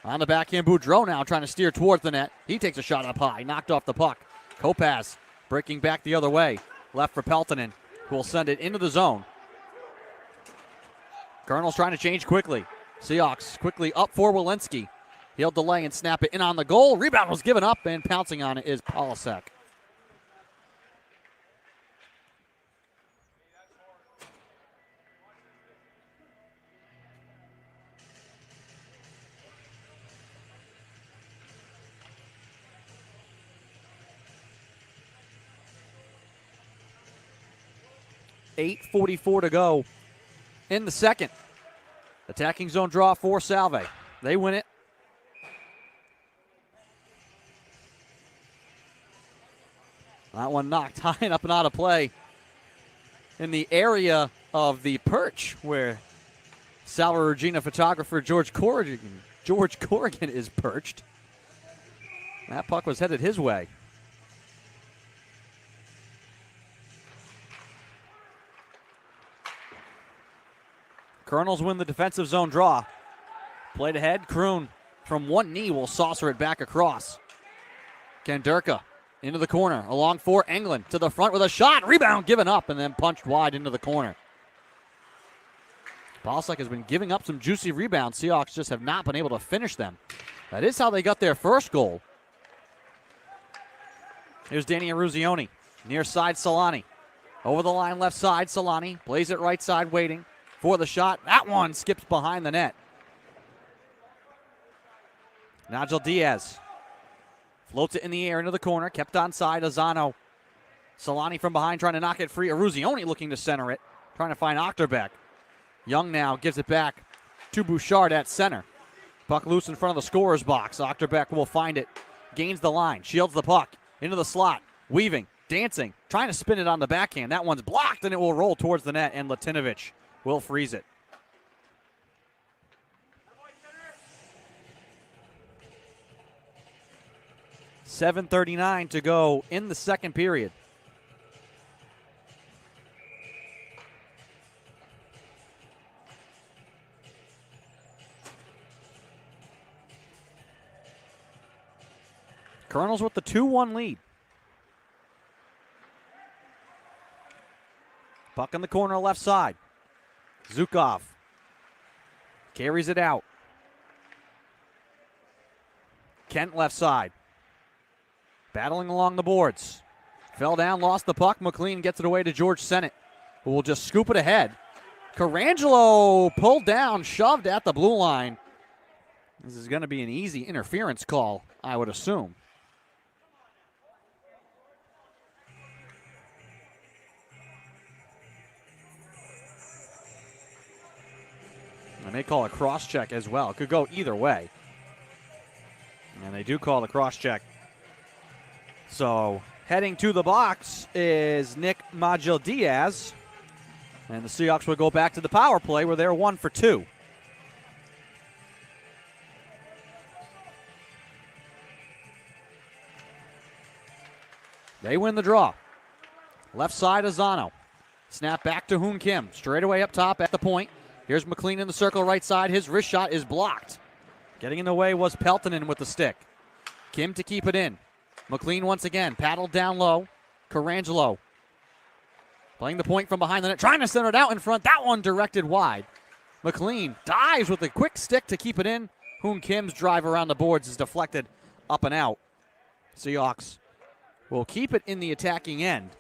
On the backhand, Boudreau now trying to steer towards the net. He takes a shot up high. Knocked off the puck. Kopass breaking back the other way. Left for Peltonen, who will send it into the zone. Colonels trying to change quickly. Seahawks quickly up for Walensky. He'll delay and snap it in on the goal. Rebound was given up, and pouncing on it is Polasek. .8:44 to go in the second. Attacking zone draw for Salve. They win it. That one knocked high and up and out of play in the area of the perch where Salve Regina photographer George Corrigan is perched. That puck was headed his way. Colonels win the defensive zone draw. Played ahead. Kroon from one knee will saucer it back across. Kanderka into the corner. Along for Englund to the front with a shot. Rebound given up and then punched wide into the corner. Polasek has been giving up some juicy rebounds. Seahawks just have not been able to finish them. That is how they got their first goal. Here's Danny Aruzioni. Near side Solani. Over the line left side. Solani plays it right side waiting for the shot. That one skips behind the net. Nigel Diaz floats it in the air into the corner. Kept on side. Azano. Solani from behind trying to knock it free. Aruzioni looking to center it. Trying to find Ochterbeck. Young now gives it back to Bouchard at center. Puck loose in front of the scorer's box. Ochterbeck will find it. Gains the line. Shields the puck. Into the slot. Weaving. Dancing. Trying to spin it on the backhand. That one's blocked and it will roll towards the net, and Latinovich will freeze it. .7:39 to go in the second period. Colonels with the 2-1 lead. Puck in the corner left side. Zukov carries it out. Kent left side. Battling along the boards. Fell down, lost the puck. McLean gets it away to George Sennett, who will just scoop it ahead. Carangelo pulled down, shoved at the blue line. This is going to be an easy interference call, I would assume. They may call a cross-check as well. It could go either way. And they do call the cross-check. So heading to the box is Nick Magil Diaz. And the Seahawks will go back to the power play where they're 1 for 2. They win the draw. Left side, Azano. Snap back to Hoon Kim. Straight away up top at the point. Here's McLean in the circle right side. His wrist shot is blocked. Getting in the way was Peltonen with the stick. Kim to keep it in. McLean once again. Paddled down low. Carangelo. Playing the point from behind the net. Trying to center it out in front. That one directed wide. McLean dives with a quick stick to keep it in. Hoon Kim's drive around the boards is deflected up and out. Seahawks will keep it in the attacking end.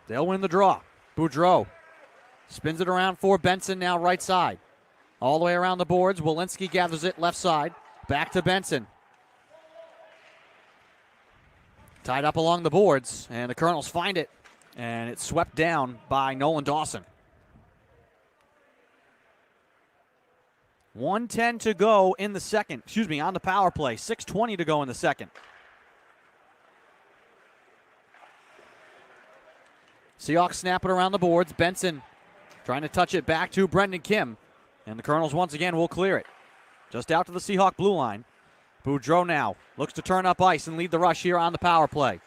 They'll win the draw. Boudreau spins it around for Benson, now right side. All the way around the boards. Walensky gathers it left side. Back to Benson. Tied up along the boards, and the Colonels find it, and it's swept down by Nolan Dawson. 1:10 to go in the second. On the power play. 6:20 to go in the second. Seahawks snap it around the boards. Benson trying to touch it back to Brendan Kim. And the Colonels once again will clear it. Just out to the Seahawk blue line. Boudreau now looks to turn up ice and lead the rush here on the power play.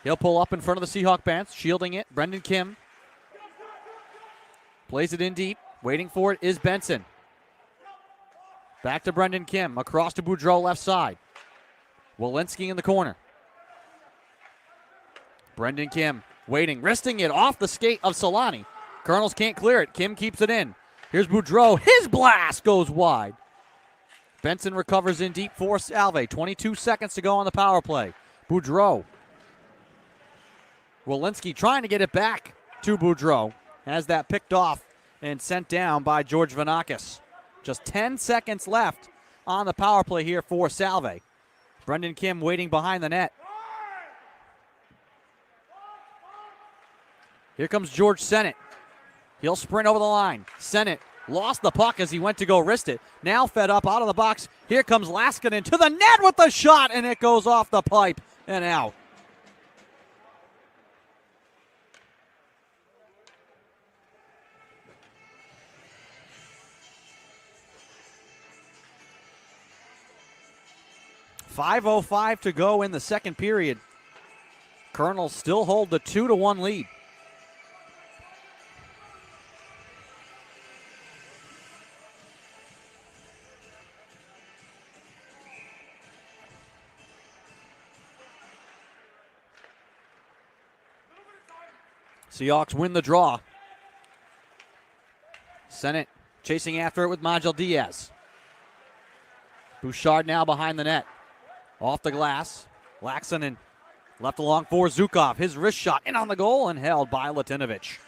He'll pull up in front of the Seahawk bench, shielding it. Brendan Kim plays it in deep. Waiting for it is Benson. Back to Brendan Kim. Across to Boudreau left side. Walensky in the corner. Brendan Kim waiting, wristing it off the skate of Solani. Colonels can't clear it. Kim keeps it in. Here's Boudreau. His blast goes wide. Benson recovers in deep for Salve. 22 seconds to go on the power play. Boudreau. Walensky trying to get it back to Boudreau. Has that picked off and sent down by George Vanakis. Just 10 seconds left on the power play here for Salve. Brendan Kim waiting behind the net. Here comes George Sennett. He'll sprint over the line. Sennett lost the puck as he went to go wrist it. Now fed up out of the box. Here comes Laskinen to the net with the shot, and it goes off the pipe and out. .5:05 to go in the second period. Colonels still hold the 2-1 lead. Seahawks win the draw. Sennett chasing after it with Majel Diaz. Bouchard now behind the net. Off the glass. Laxonen left along for Zukov. His wrist shot in on the goal and held by Latinovich.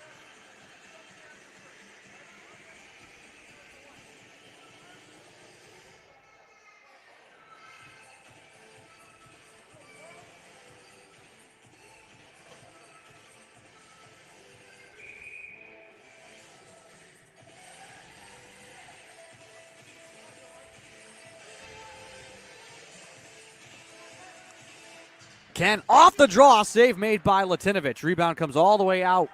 Ken off the draw, save made by Latinovich. Rebound comes all the way out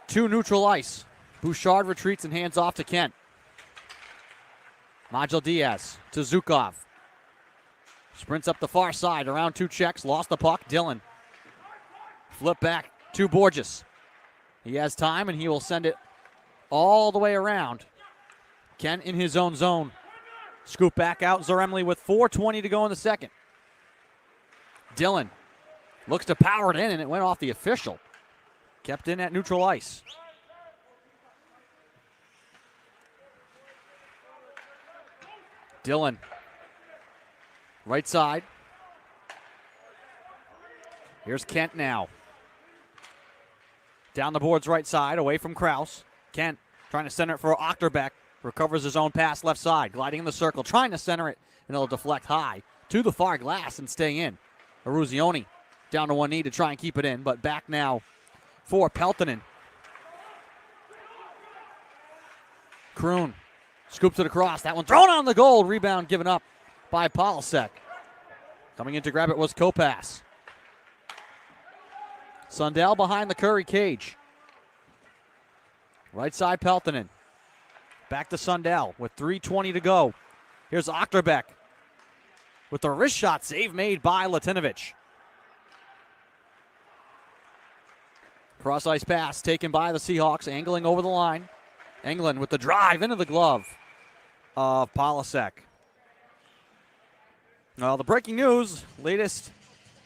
to neutral ice. Bouchard retreats and hands off to Kent. Majel Diaz to Zukov. Sprints up the far side, around two checks, lost the puck. Dillon. Flip back to Borges. He has time and he will send it all the way around. Kent in his own zone. Scoop back out Zaremli with 4:20 to go in the second. Dillon looks to power it in, and it went off the official. Kept in at neutral ice. Dillon, right side. Here's Kent now. Down the boards right side, away from Kraus. Kent trying to center it for Ochterbeck. Recovers his own pass left side, gliding in the circle, trying to center it, and it'll deflect high to the far glass and stay in. Aruzioni down to one knee to try and keep it in, but back now for Peltonen. Kroon scoops it across. That one thrown on the goal. Rebound given up by Polasek. Coming in to grab it was Kopass. Sundell behind the Curry cage. Right side Peltonen. Back to Sundell with 3:20 to go. Here's Achterbeck with the wrist shot save made by Latinovich. Cross ice pass taken by the Seahawks, angling over the line. Englund with the drive into the glove of Polasek. Well, the breaking news, latest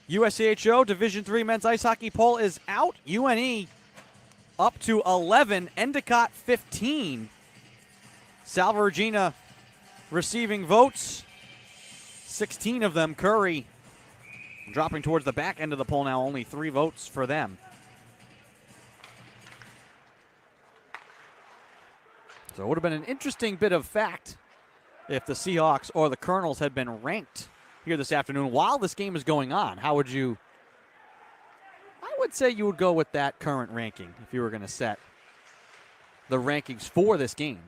USCHO Division III men's ice hockey poll is out. UNE up to 11, Endicott 15. Salve Regina receiving votes, 16 of them. Curry dropping towards the back end of the poll now, only 3 votes for them. So it would have been an interesting bit of fact if the Seahawks or the Colonels had been ranked here this afternoon while this game is going on. How would you? I would say you would go with that current ranking if you were going to set the rankings for this game.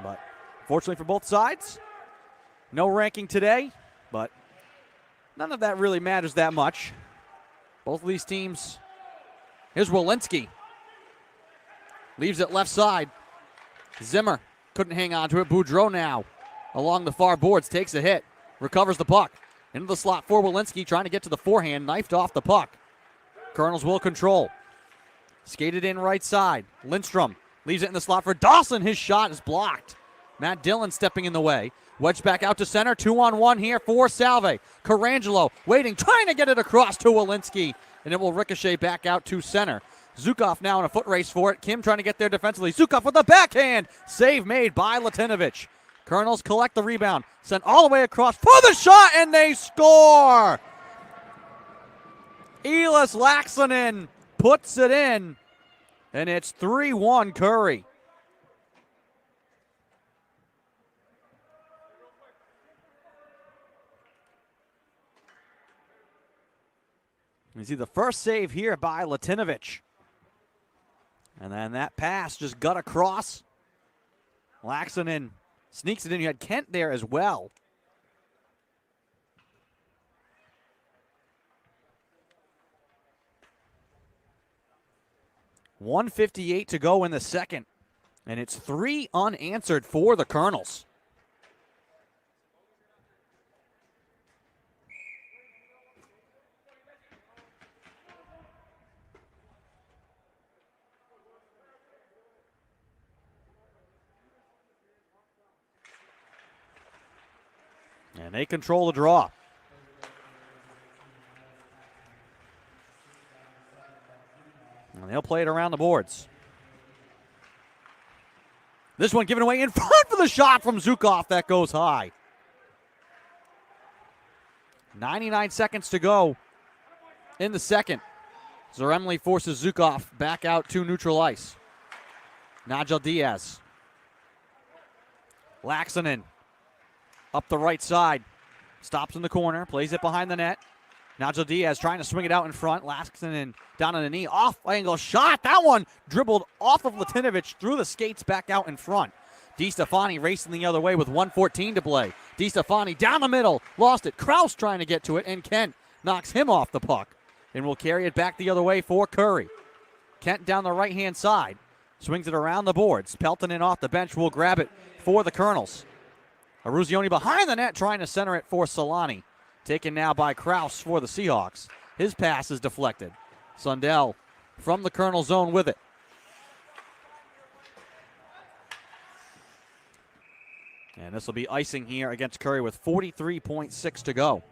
But fortunately for both sides, no ranking today, but none of that really matters that much. Both of these teams. Here's Walensky. Leaves it left side. Zimmer couldn't hang on to it. Boudreau now along the far boards, takes a hit, recovers the puck. Into the slot for Walensky, trying to get to the forehand, knifed off the puck. Colonels will control. Skated in right side. Lindstrom leaves it in the slot for Dawson. His shot is blocked. Matt Dillon stepping in the way. Wedged back out to center. 2-on-1 here for Salve. Carangelo waiting, trying to get it across to Walensky, and it will ricochet back out to center. Zukov now in a foot race for it. Kim trying to get there defensively. Zukov with the backhand. Save made by Latinovich. Colonels collect the rebound. Sent all the way across for the shot, and they score! Elis Laaksonen puts it in, and it's 3-1 Curry. You see the first save here by Latinovich. And then that pass just got across. Laaksonen sneaks it in. You had Kent there as well. .158 to go in the second. And it's 3 unanswered for the Colonels. And they control the draw. And they'll play it around the boards. This one given away in front for the shot from Zukov that goes high. 99 seconds to go in the second. Zaremli forces Zukov back out to neutral ice. Nigel Diaz. Laaksonen up the right side. Stops in the corner. Plays it behind the net. Nigel Diaz trying to swing it out in front. Laaksonen down on the knee. Off angle shot. That one dribbled off of Latinovich through the skates back out in front. DiStefani racing the other way with 1:14 to play. DiStefani down the middle. Lost it. Kraus trying to get to it. And Kent knocks him off the puck. And will carry it back the other way for Curry. Kent down the right-hand side. Swings it around the boards. Peltonen off the bench will grab it for the Colonels. Aruzioni behind the net trying to center it for Solani. Taken now by Kraus for the Seahawks. His pass is deflected. Sundell from the Colonel zone with it. And this will be icing here against Curry with 43.6 to go.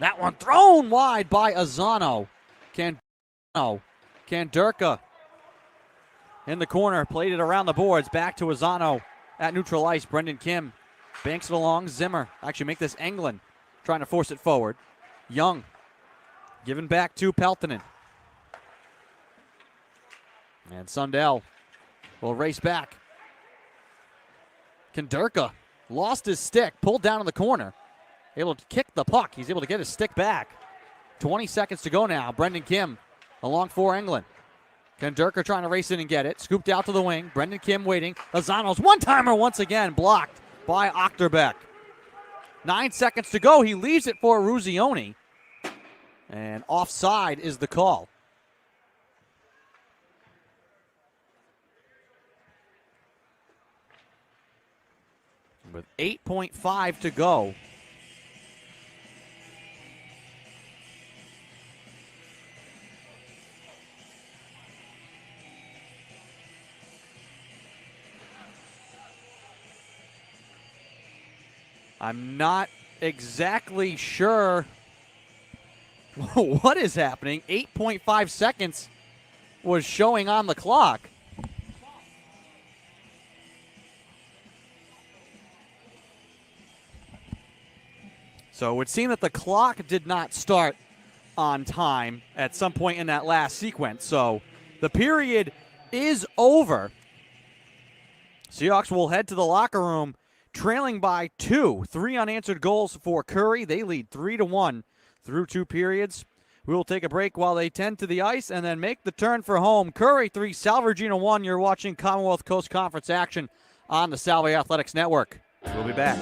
That one thrown wide by Azano. Kanderka in the corner, played it around the boards, back to Azano at neutral ice. Brendan Kim banks it along. Zimmer, actually make this Englund, trying to force it forward. Young, given back to Peltonen. And Sundell will race back. Kondurka lost his stick, pulled down in the corner. Able to kick the puck. He's able to get his stick back. 20 seconds to go now. Brendan Kim along for England. Kondurka trying to race in and get it. Scooped out to the wing. Brendan Kim waiting. Lozano's one-timer once again blocked by Ochterbeck. 9 seconds to go. He leaves it for Ruzioni. And offside is the call. With 8.5 to go. I'm not exactly sure what is happening. 8.5 seconds was showing on the clock. So it would seem that the clock did not start on time at some point in that last sequence. So the period is over. Seahawks will head to the locker room trailing by 2. 3 unanswered goals for Curry. They lead 3-1 through 2 periods. We will take a break while they tend to the ice and then make the turn for home. Curry 3, Salve Regina 1. You're watching Commonwealth Coast Conference action on the Salve Athletics Network. We'll be back.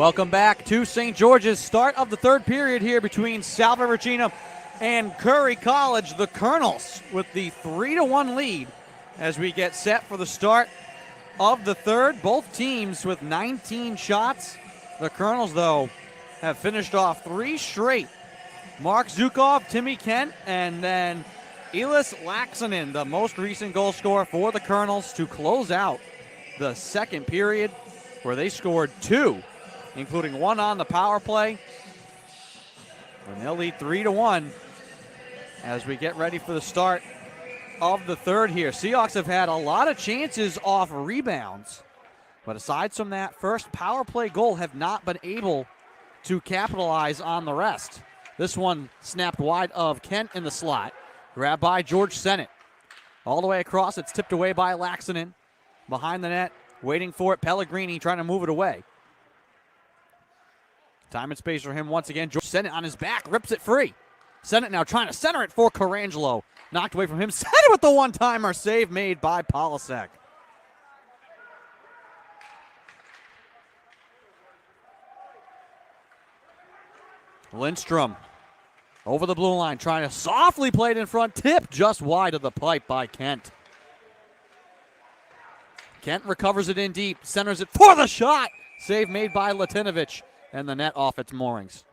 Welcome back to St. George's. Start of the third period here between Salve Regina and Curry College. The Colonels with the 3-1 lead as we get set for the start of the third. Both teams with 19 shots. The Colonels, though, have finished off 3 straight. Mark Zukov, Timmy Kent, and then Elis Laxonen, the most recent goal scorer for the Colonels, to close out the second period, where they scored 2, including 1 on the power play. And they'll lead 3-1 as we get ready for the start of the third here. Seahawks have had a lot of chances off rebounds, but aside from that first power play goal, have not been able to capitalize on the rest. This one snapped wide of Kent in the slot. Grabbed by George Sennett. All the way across, it's tipped away by Laxonen. Behind the net, waiting for it, Pellegrini trying to move it away. Time and space for him once again. George Sennett on his back, rips it free. Sennett now trying to center it for Carangelo. Knocked away from him. Sennett with the one-timer, save made by Polasek. Lindstrom over the blue line, trying to softly play it in front. Tip just wide of the pipe by Kent. Kent recovers it in deep, centers it for the shot. Save made by Latinovic, and the net off its moorings.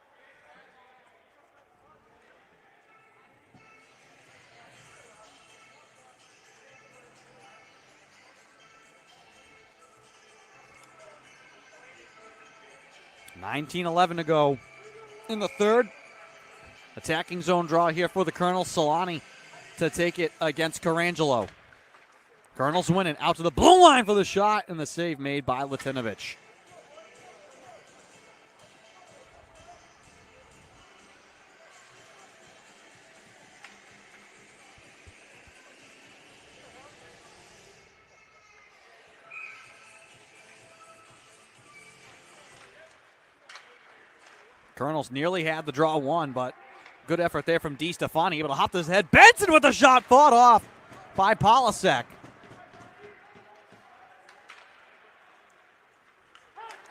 $19-11 to go in the third. Attacking zone draw here for the Colonels. Solani to take it against Carangelo. Colonels winning out to the blue line for the shot, and the save made by Latinovic. Colonels nearly had the draw one, but good effort there from DiStefani, able to hop to his head. Benson with the shot, fought off by Polasek.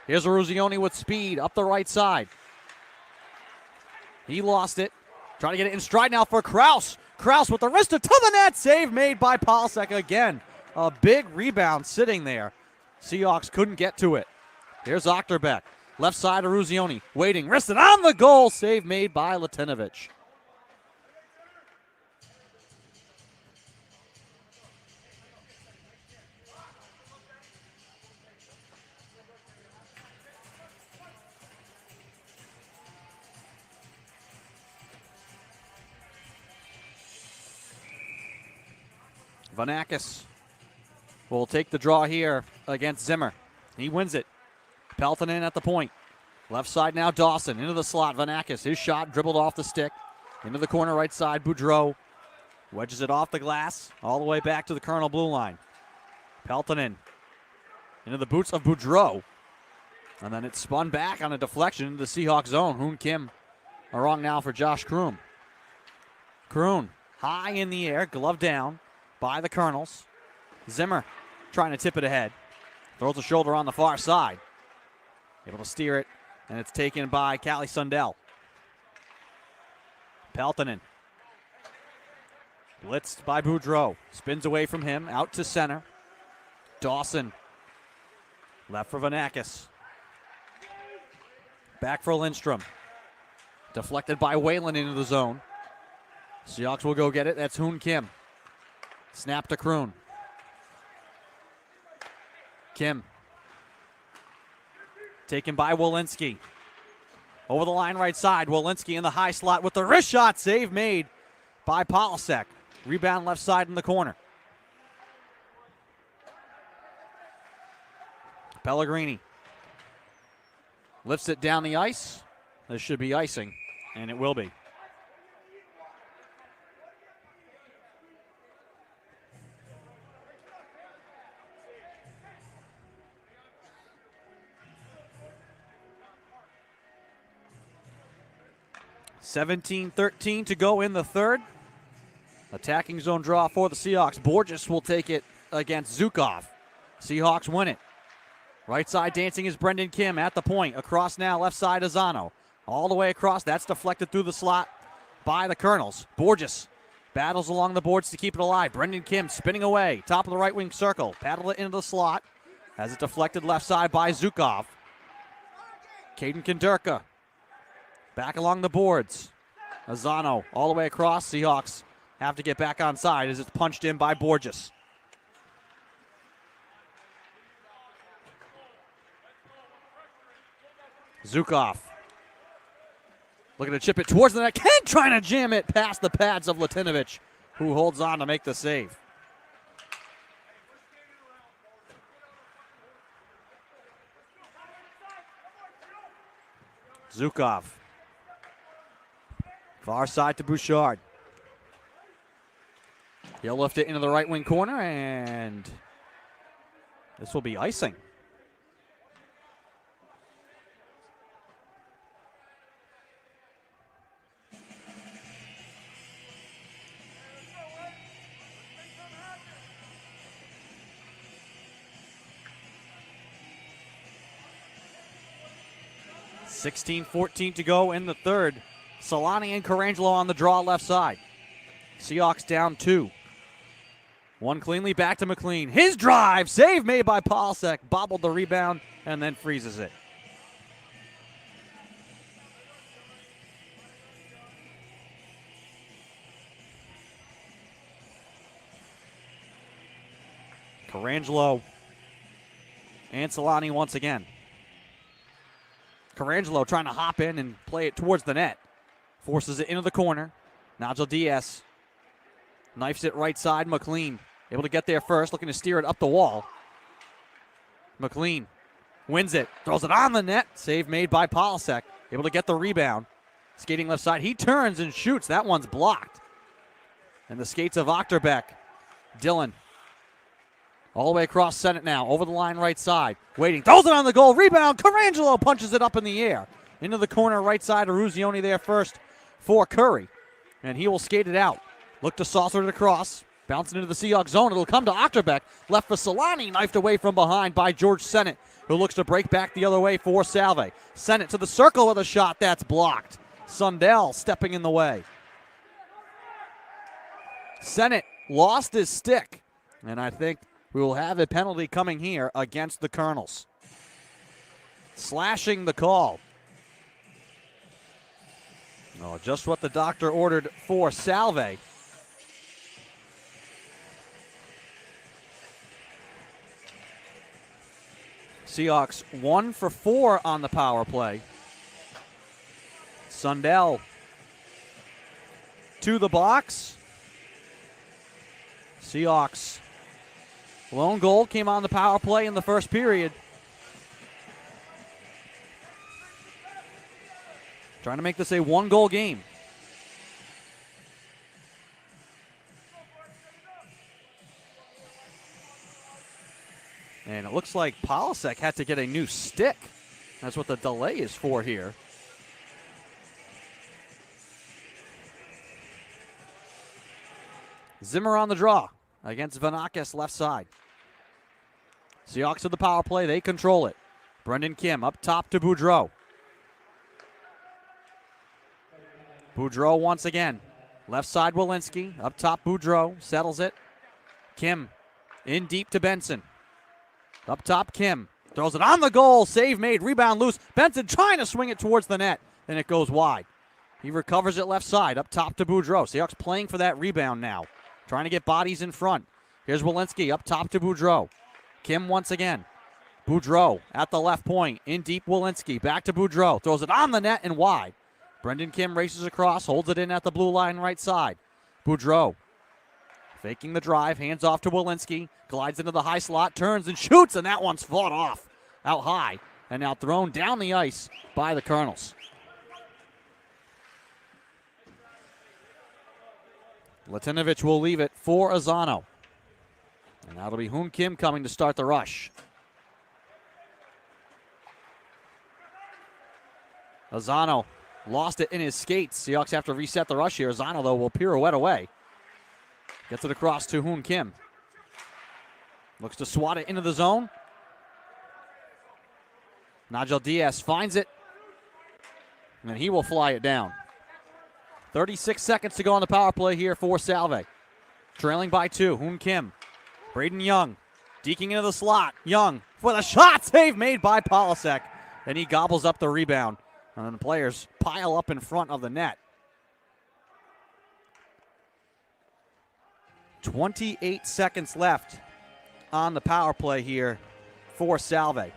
Here's Ruzioni with speed up the right side. He lost it. Trying to get it in stride now for Kraus. Kraus with the wrist to the net. Save made by Polasek again. A big rebound sitting there. Seahawks couldn't get to it. Here's Ochterbeck. Left side of Ruzioni. Waiting. Wristed on the goal. Save made by Latinovic. Vanakis will take the draw here against Zimmer. He wins it. Peltonen at the point. Left side now, Dawson into the slot. Vanakis, his shot dribbled off the stick. Into the corner right side, Boudreau wedges it off the glass all the way back to the Colonel blue line. Peltonen into the boots of Boudreau. And then it's spun back on a deflection into the Seahawks zone. Hoon Kim wrong now for Josh Kroon. Kroon high in the air, glove down by the Colonels. Zimmer trying to tip it ahead. Throws a shoulder on the far side. Able to steer it, and it's taken by Callie Sundell. Peltonen. Blitzed by Boudreau. Spins away from him, out to center. Dawson. Left for Vanakis. Back for Lindstrom. Deflected by Whalen into the zone. Seahawks will go get it. That's Hoon Kim. Snap to Kroon. Kim. Taken by Walensky. Over the line right side. Walensky in the high slot with the wrist shot. Save made by Polasek. Rebound left side in the corner. Pellegrini. Lifts it down the ice. This should be icing, and it will be. $17-13 to go in the third. Attacking zone draw for the Seahawks. Borges will take it against Zukov. Seahawks win it. Right side dancing is Brendan Kim at the point. Across now, left side Azano. All the way across. That's deflected through the slot by the Colonels. Borges battles along the boards to keep it alive. Brendan Kim spinning away. Top of the right wing circle. Paddle it into the slot. Has it deflected left side by Zukov. Caden Kondurka back along the boards. Azano all the way across. Seahawks have to get back on side as it's punched in by Borges. Zukov looking to chip it towards the net. Ken trying to jam it past the pads of Latinovich, who holds on to make the save. Zukov. Far side to Bouchard. He'll lift it into the right wing corner, and this will be icing. .16-14 to go in the third. Solani and Carangelo on the draw left side. Seahawks down 2. One cleanly back to McLean. His drive, save made by Polsek. Bobbled the rebound and then freezes it. Carangelo and Solani once again. Carangelo trying to hop in and play it towards the net. Forces it into the corner. Nigel Diaz knifes it right side. McLean able to get there first, looking to steer it up the wall. McLean wins it, throws it on the net. Save made by Polsek. Able to get the rebound. Skating left side. He turns and shoots. That one's blocked. And the skates of Ochterbeck. Dillon all the way across Senate now. Over the line right side. Waiting. Throws it on the goal. Rebound. Carangelo punches it up in the air. Into the corner right side. Aruzioni there first for Curry. And he will skate it out. Look to saucer it across. Bouncing into the Seahawks zone. It'll come to Ochterbeck. Left for Solani. Knifed away from behind by George Sennett, who looks to break back the other way for Salve. Sennett to the circle with a shot. That's blocked. Sundell stepping in the way. Sennett lost his stick. And I think we will have a penalty coming here against the Colonels. Slashing the call. Oh, just what the doctor ordered for Salve. Seahawks 1 for 4 on the power play. Sundell to the box. Seahawks lone goal came on the power play in the first period. Trying to make this a 1-goal game. And it looks like Polsek had to get a new stick. That's what the delay is for here. Zimmer on the draw against Vanakis left side. Seahawks to the power play. They control it. Brendan Kim up top to Boudreau. Boudreau once again. Left side Walensky. Up top Boudreau. Settles it. Kim in deep to Benson. Up top Kim. Throws it on the goal. Save made. Rebound loose. Benson trying to swing it towards the net. And it goes wide. He recovers it left side. Up top to Boudreau. Seahawks playing for that rebound now. Trying to get bodies in front. Here's Walensky up top to Boudreau. Kim once again. Boudreau at the left point. In deep Walensky. Back to Boudreau. Throws it on the net and wide. Brendan Kim races across. Holds it in at the blue line right side. Boudreau faking the drive. Hands off to Walensky. Glides into the high slot. Turns and shoots. And that one's fought off. Out high. And now thrown down the ice by the Colonels. Latinovich will leave it for Azano. And that'll be Hoon Kim coming to start the rush. Azano lost it in his skates. Seahawks have to reset the rush here. Azano, though, will pirouette away. Gets it across to Hoon Kim. Looks to swat it into the zone. Nigel Diaz finds it, and he will fly it down. 36 seconds to go on the power play here for Salve. Trailing by 2, Hoon Kim. Braden Young deking into the slot. Young for the shot, save made by Polasek. And he gobbles up the rebound. And the players pile up in front of the net. 28 seconds left on the power play here for Salve.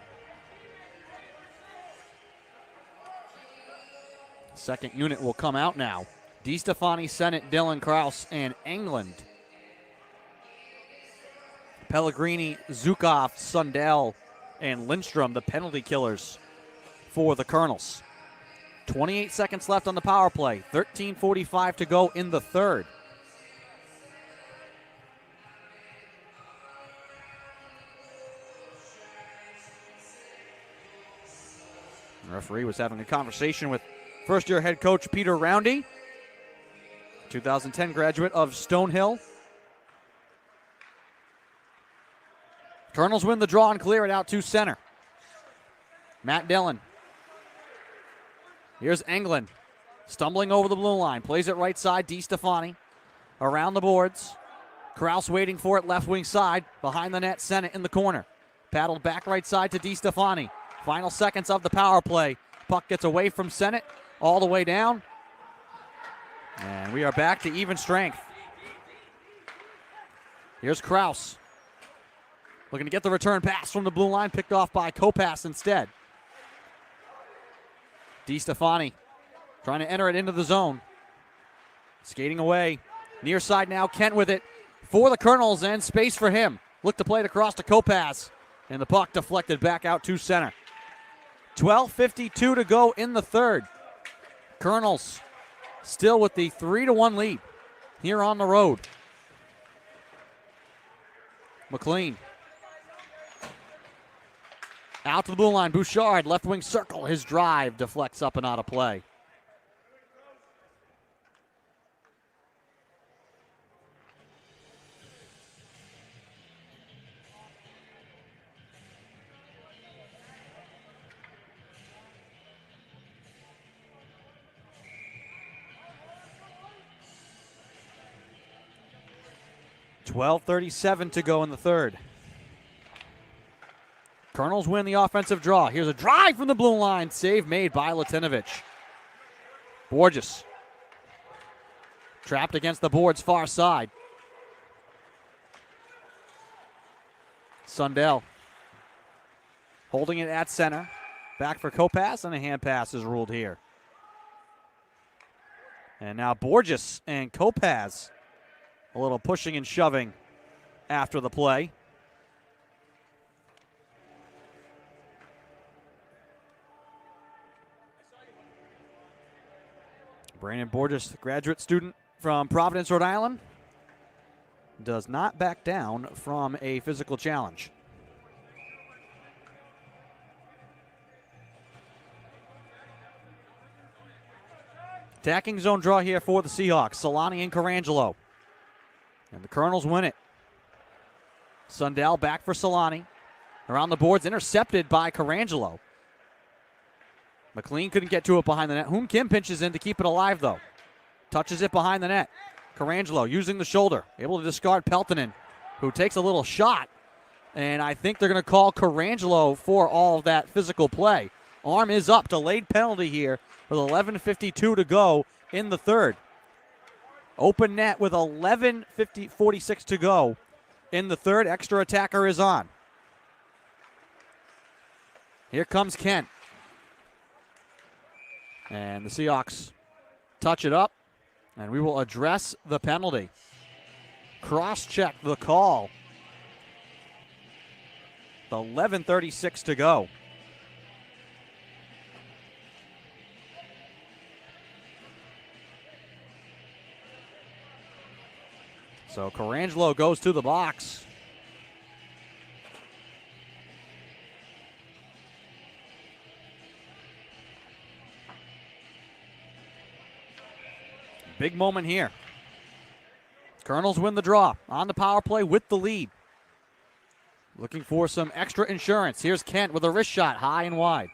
Second unit will come out now. DeStefani, Sennett, Dillon, Kraus, and England. Pellegrini, Zukov, Sundell, and Lindstrom, the penalty killers for the Colonels. 28 seconds left on the power play. 13:45 to go in the third. The referee was having a conversation with first-year head coach Peter Roundy, 2010 graduate of Stonehill. Colonels win the draw and clear it out to center. Matt Dillon. Here's England. Stumbling over the blue line. Plays it right side. DeStefani. Around the boards. Kraus waiting for it left wing side. Behind the net. Sennett in the corner. Paddled back right side to DeStefani. Final seconds of the power play. Puck gets away from Sennett. All the way down. And we are back to even strength. Here's Kraus. Looking to get the return pass from the blue line. Picked off by Kopass instead. DeStefani trying to enter it into the zone. Skating away. Near side now. Kent with it for the Colonels and space for him. Look to play it across to Kopass. And the puck deflected back out to center. 12:52 to go in the third. Colonels still with the 3-1 lead here on the road. McLean. Out to the blue line. Bouchard, left wing circle. His drive deflects up and out of play. .12:37 to go in the third. Colonels win the offensive draw. Here's a drive from the blue line. Save made by Latinovich. Borges. Trapped against the boards far side. Sundell. Holding it at center. Back for Kopass, and a hand pass is ruled here. And now Borges and Kopass. A little pushing and shoving after the play. Brandon Borges, graduate student from Providence, Rhode Island, does not back down from a physical challenge. Attacking zone draw here for the Seahawks. Solani and Carangelo. And the Colonels win it. Sundell back for Solani. Around the boards, intercepted by Carangelo. McLean couldn't get to it behind the net. Hoon Kim pinches in to keep it alive, though. Touches it behind the net. Carangelo using the shoulder. Able to discard Peltonen, who takes a little shot. And I think they're going to call Carangelo for all of that physical play. Arm is up. Delayed penalty here with 11:52 to go in the third. Open net with 11:46 to go in the third. Extra attacker is on. Here comes Kent. And the Seahawks touch it up, and we will address the penalty. Cross-check the call. 11:36 to go. So Carangelo goes to the box. Big moment here. Colonels win the draw on the power play with the lead. Looking for some extra insurance. Here's Kent with a wrist shot high and wide.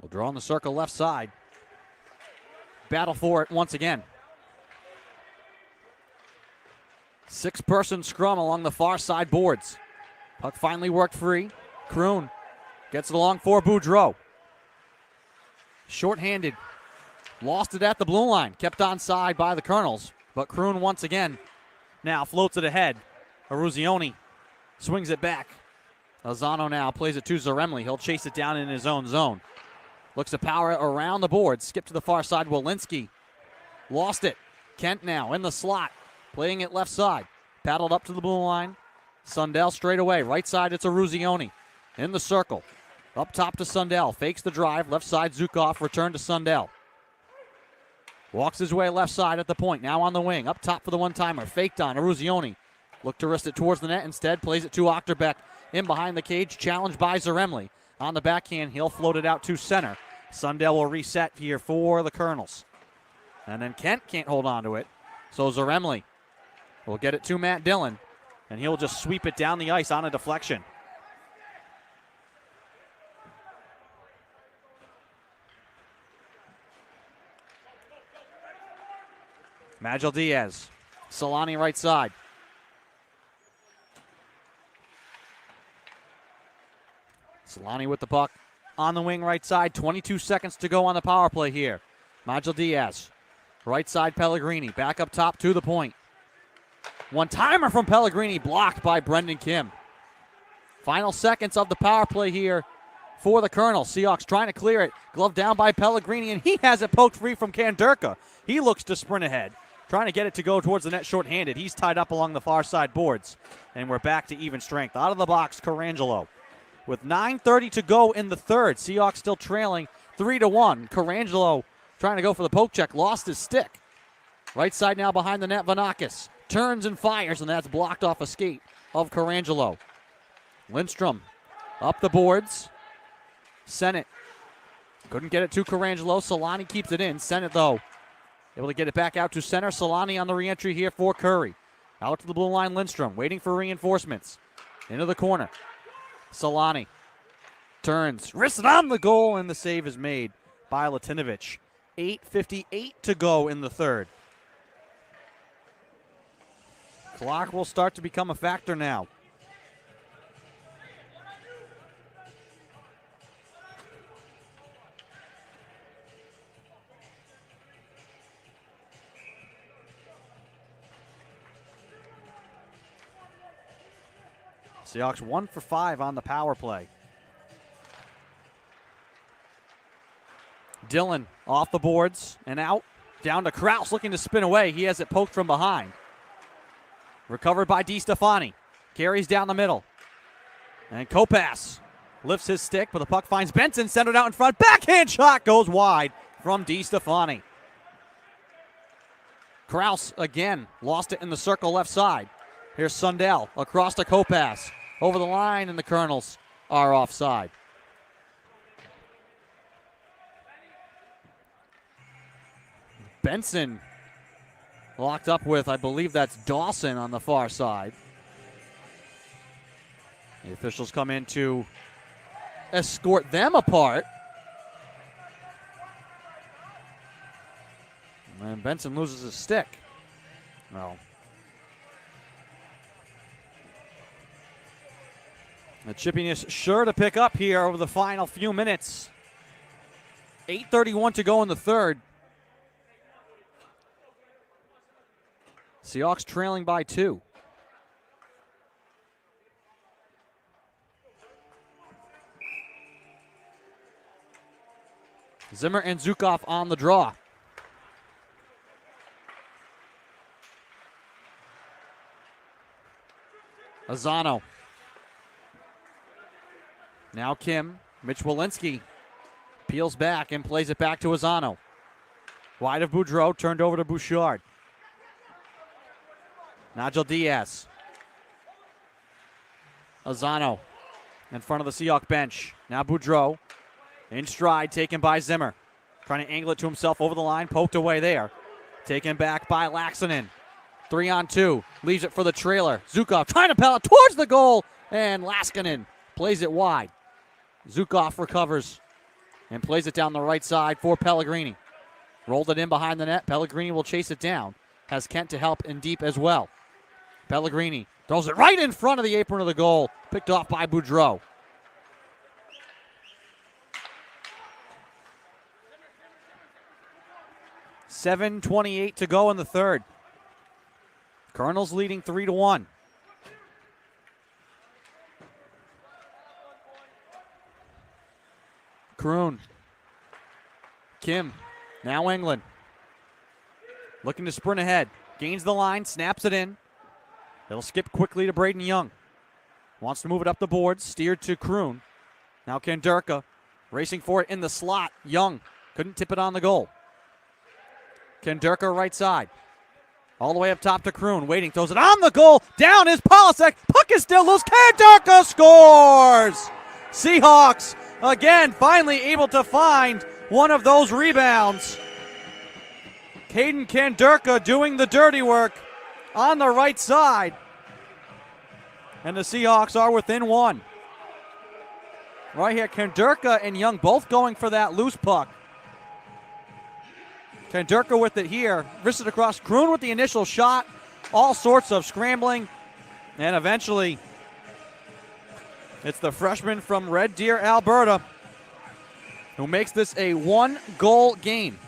We'll draw in the circle left side. Battle for it once again. 6-person scrum along the far side boards. Puck finally worked free. Kroon gets it along for Boudreau. Short-handed. Lost it at the blue line. Kept onside by the Colonels. But Kroon once again now floats it ahead. Eruzione swings it back. Lozano now plays it to Zaremli. He'll chase it down in his own zone. Looks to power it around the board. Skip to the far side. Walensky lost it. Kent now in the slot. Playing it left side. Paddled up to the blue line. Sundell straight away. Right side, it's Eruzione. In the circle. Up top to Sundell. Fakes the drive. Left side, Zukov. Return to Sundell. Walks his way left side at the point. Now on the wing. Up top for the one-timer. Faked on. Eruzione. Look to wrist it towards the net. Instead, plays it to Ochterbeck. In behind the cage. Challenged by Zaremli. On the backhand, he'll float it out to center. Sundell will reset here for the Colonels. And then Kent can't hold on to it. So Zaremli will get it to Matt Dillon. And he'll just sweep it down the ice on a deflection. Magil Diaz. Solani right side. Solani with the puck on the wing right side. 22 seconds to go on the power play here. Magil Diaz. Right side Pellegrini. Back up top to the point. One-timer from Pellegrini blocked by Brendan Kim. Final seconds of the power play here for the Colonels. Seahawks trying to clear it. Glove down by Pellegrini, and he has it poked free from Kanderka. He looks to sprint ahead, trying to get it to go towards the net shorthanded. He's tied up along the far side boards, and we're back to even strength. Out of the box, Carangelo. With 9:30 to go in the third, Seahawks still trailing 3-1. Carangelo trying to go for the poke check, lost his stick. Right side now behind the net, Vanakis. Turns and fires, and that's blocked off a skate of Carangelo. Lindstrom up the boards. Sennett couldn't get it to Carangelo. Solani keeps it in. Sennett, though, able to get it back out to center. Solani on the re-entry here for Curry. Out to the blue line, Lindstrom waiting for reinforcements. Into the corner. Solani turns, wristed on the goal, and the save is made by Latinovich. 8:58 to go in the third. Clock will start to become a factor now. Seahawks 1 for 5 on the power play. Dillon off the boards and out. Down to Kraus looking to spin away. He has it poked from behind. Recovered by DiStefani. Carries down the middle. And Kopass lifts his stick, but the puck finds Benson. Centered out in front. Backhand shot goes wide from DiStefani. Kraus again lost it in the circle left side. Here's Sundell across to Kopass. Over the line, and the Colonels are offside. Benson locked up with, I believe that's Dawson on the far side. The officials come in to escort them apart. And Benson loses his stick. Well, the chippiness sure to pick up here over the final few minutes. 8:31 to go in the third. Seahawks trailing by 2. Zimmer and Zukov on the draw. Azano. Now Kim. Mitch Walensky peels back and plays it back to Azano. Wide of Boudreau, turned over to Bouchard. Nigel Diaz. Azano in front of the Seahawk bench. Now Boudreau in stride, taken by Zimmer. Trying to angle it to himself over the line, poked away there. Taken back by Laxonen. 3-on-2, leaves it for the trailer. Zukov trying to pellet towards the goal, and Laskinen plays it wide. Zukov recovers and plays it down the right side for Pellegrini. Rolled it in behind the net. Pellegrini will chase it down. Has Kent to help in deep as well. Pellegrini throws it right in front of the apron of the goal. Picked off by Boudreau. $7:28 to go in the third. Colonels leading 3-1. Kroon. Kim. Now England. Looking to sprint ahead. Gains the line. Snaps it in. It'll skip quickly to Braden Young. Wants to move it up the boards. Steered to Kroon. Now Kanderka. Racing for it in the slot. Young. Couldn't tip it on the goal. Kanderka right side. All the way up top to Kroon. Waiting. Throws it on the goal. Down is Polasek. Puck is still loose. Kanderka scores! Seahawks again finally able to find one of those rebounds. Caden Kanderka doing the dirty work on the right side. And the Seahawks are within one. Right here, Kanderka and Young both going for that loose puck. Kanderka with it here. Wristed across. Kroon with the initial shot. All sorts of scrambling. And eventually, it's the freshman from Red Deer, Alberta, who makes this a one-goal game.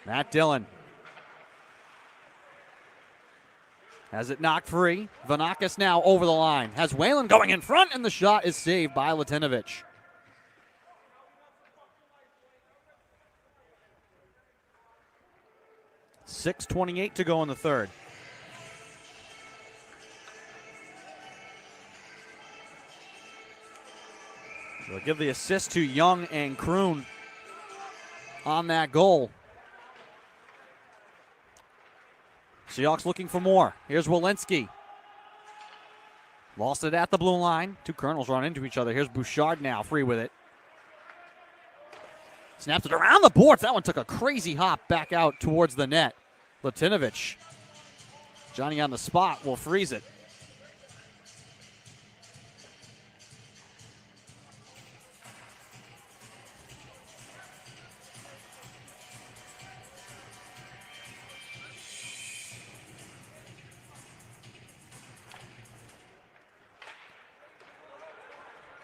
Matt Dillon has it knocked free. Vanakis now over the line. Has Whalen going in front, and the shot is saved by Latinovich. $6:28 to go in the third. They'll give the assist to Young and Kroon on that goal. Seahawks looking for more. Here's Walensky. Lost it at the blue line. Two Colonels run into each other. Here's Bouchard now, free with it. Snaps it around the boards. That one took a crazy hop back out towards the net. Latinovich. Johnny on the spot will freeze it.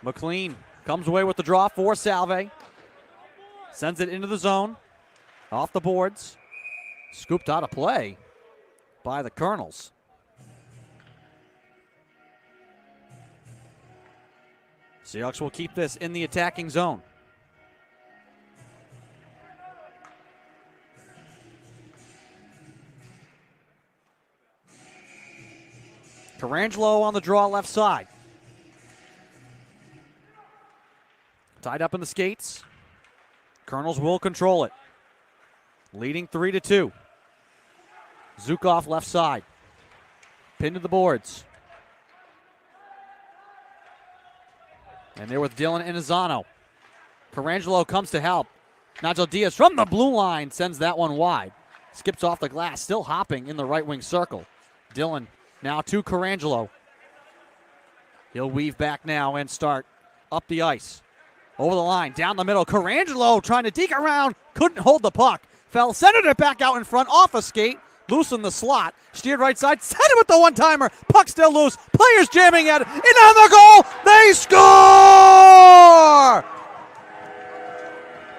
McLean comes away with the draw for Salve. Sends it into the zone. Off the boards. Scooped out of play by the Colonels. Seahawks will keep this in the attacking zone. Carangelo on the draw left side. Tied up in the skates. Colonels will control it. Leading 3-2. Zukov left side. Pinned to the boards. And they're with Dillon and Izano. Carangelo comes to help. Nigel Diaz from the blue line sends that one wide. Skips off the glass, still hopping in the right wing circle. Dillon now to Carangelo. He'll weave back now and start up the ice. Over the line, down the middle. Carangelo trying to deke around. Couldn't hold the puck. Fell, centered it back out in front, off a skate. Loose in the slot. Steered right side. Sent it with the one-timer. Puck still loose. Players jamming at it. In on the goal. They score!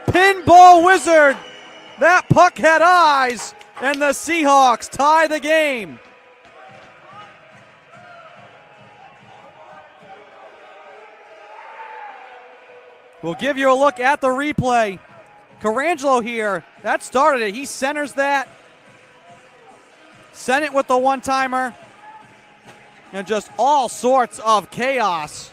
Pinball wizard. That puck had eyes. And the Seahawks tie the game. We'll give you a look at the replay. Carangelo here, that started it. He centers that. Sent it with the one-timer. And just all sorts of chaos.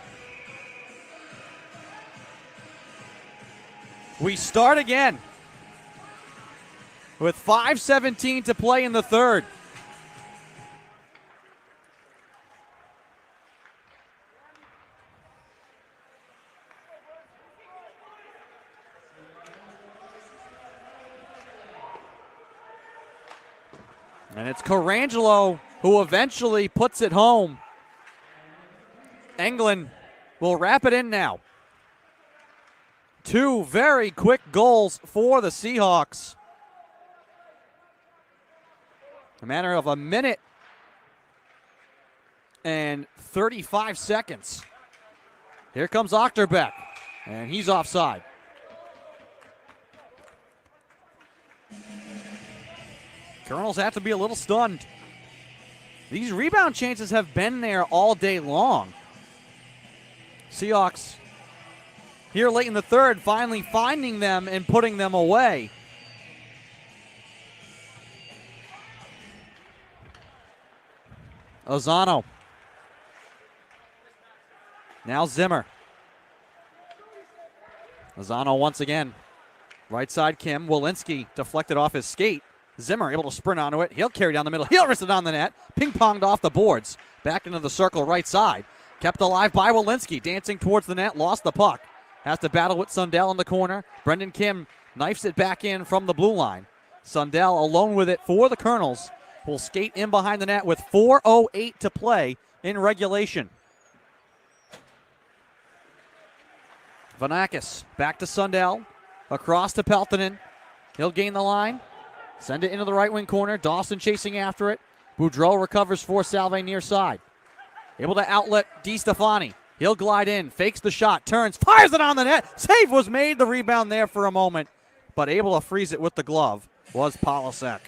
We start again with 5:17 to play in the third. And it's Carangelo who eventually puts it home. England will wrap it in now. 2 very quick goals for the Seahawks. A matter of a minute and 35 seconds. Here comes Ochterbeck, and he's offside. Colonels have to be a little stunned. These rebound chances have been there all day long. Seahawks here late in the third, finally finding them and putting them away. Ozano. Now Zimmer. Ozano once again. Right side Kim. Walensky deflected off his skate. Zimmer able to sprint onto it. He'll carry down the middle. He'll wrist it on the net. Ping-ponged off the boards. Back into the circle right side. Kept alive by Walensky. Dancing towards the net. Lost the puck. Has to battle with Sundell in the corner. Brendan Kim knifes it back in from the blue line. Sundell alone with it for the Colonels. Will skate in behind the net with 4:08 to play in regulation. Vanakis back to Sundell. Across to Peltonen. He'll gain the line. Send it into the right wing corner. Dawson chasing after it. Boudreau recovers for Salve near side. Able to outlet DiStefani. He'll glide in, fakes the shot, turns, fires it on the net. Save was made. The rebound there for a moment, but able to freeze it with the glove was Polasek.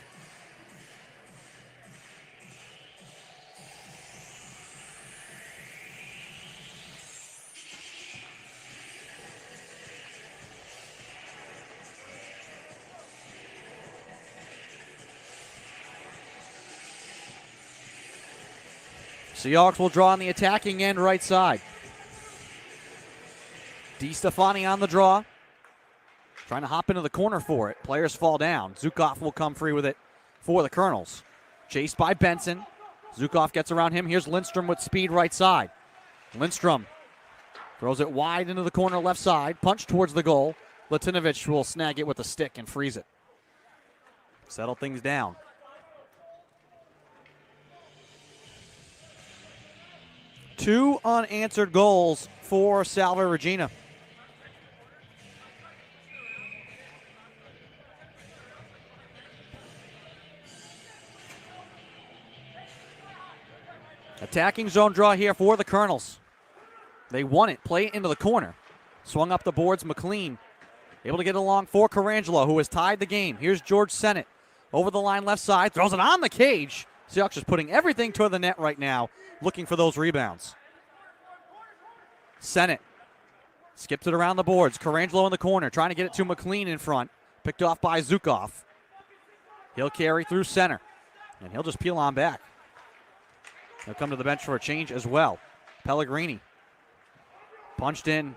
Seahawks will draw on the attacking end right side. DiStefani on the draw. Trying to hop into the corner for it. Players fall down. Zukov will come free with it for the Colonels. Chased by Benson. Zukov gets around him. Here's Lindstrom with speed right side. Lindstrom throws it wide into the corner left side. Punch towards the goal. Latinovich will snag it with a stick and freeze it. Settle things down. Two unanswered goals for Salve Regina. Attacking zone draw here for the Colonels. They won it. Play it into the corner. Swung up the boards. McLean able to get along for Carangelo, who has tied the game. Here's George Sennett over the line left side. Throws it on the cage. Seahawks just putting everything toward the net right now, looking for those rebounds. Sennett skips it around the boards. Carangelo in the corner, trying to get it to McLean in front. Picked off by Zukov. He'll carry through center, and he'll just peel on back. He'll come to the bench for a change as well. Pellegrini punched in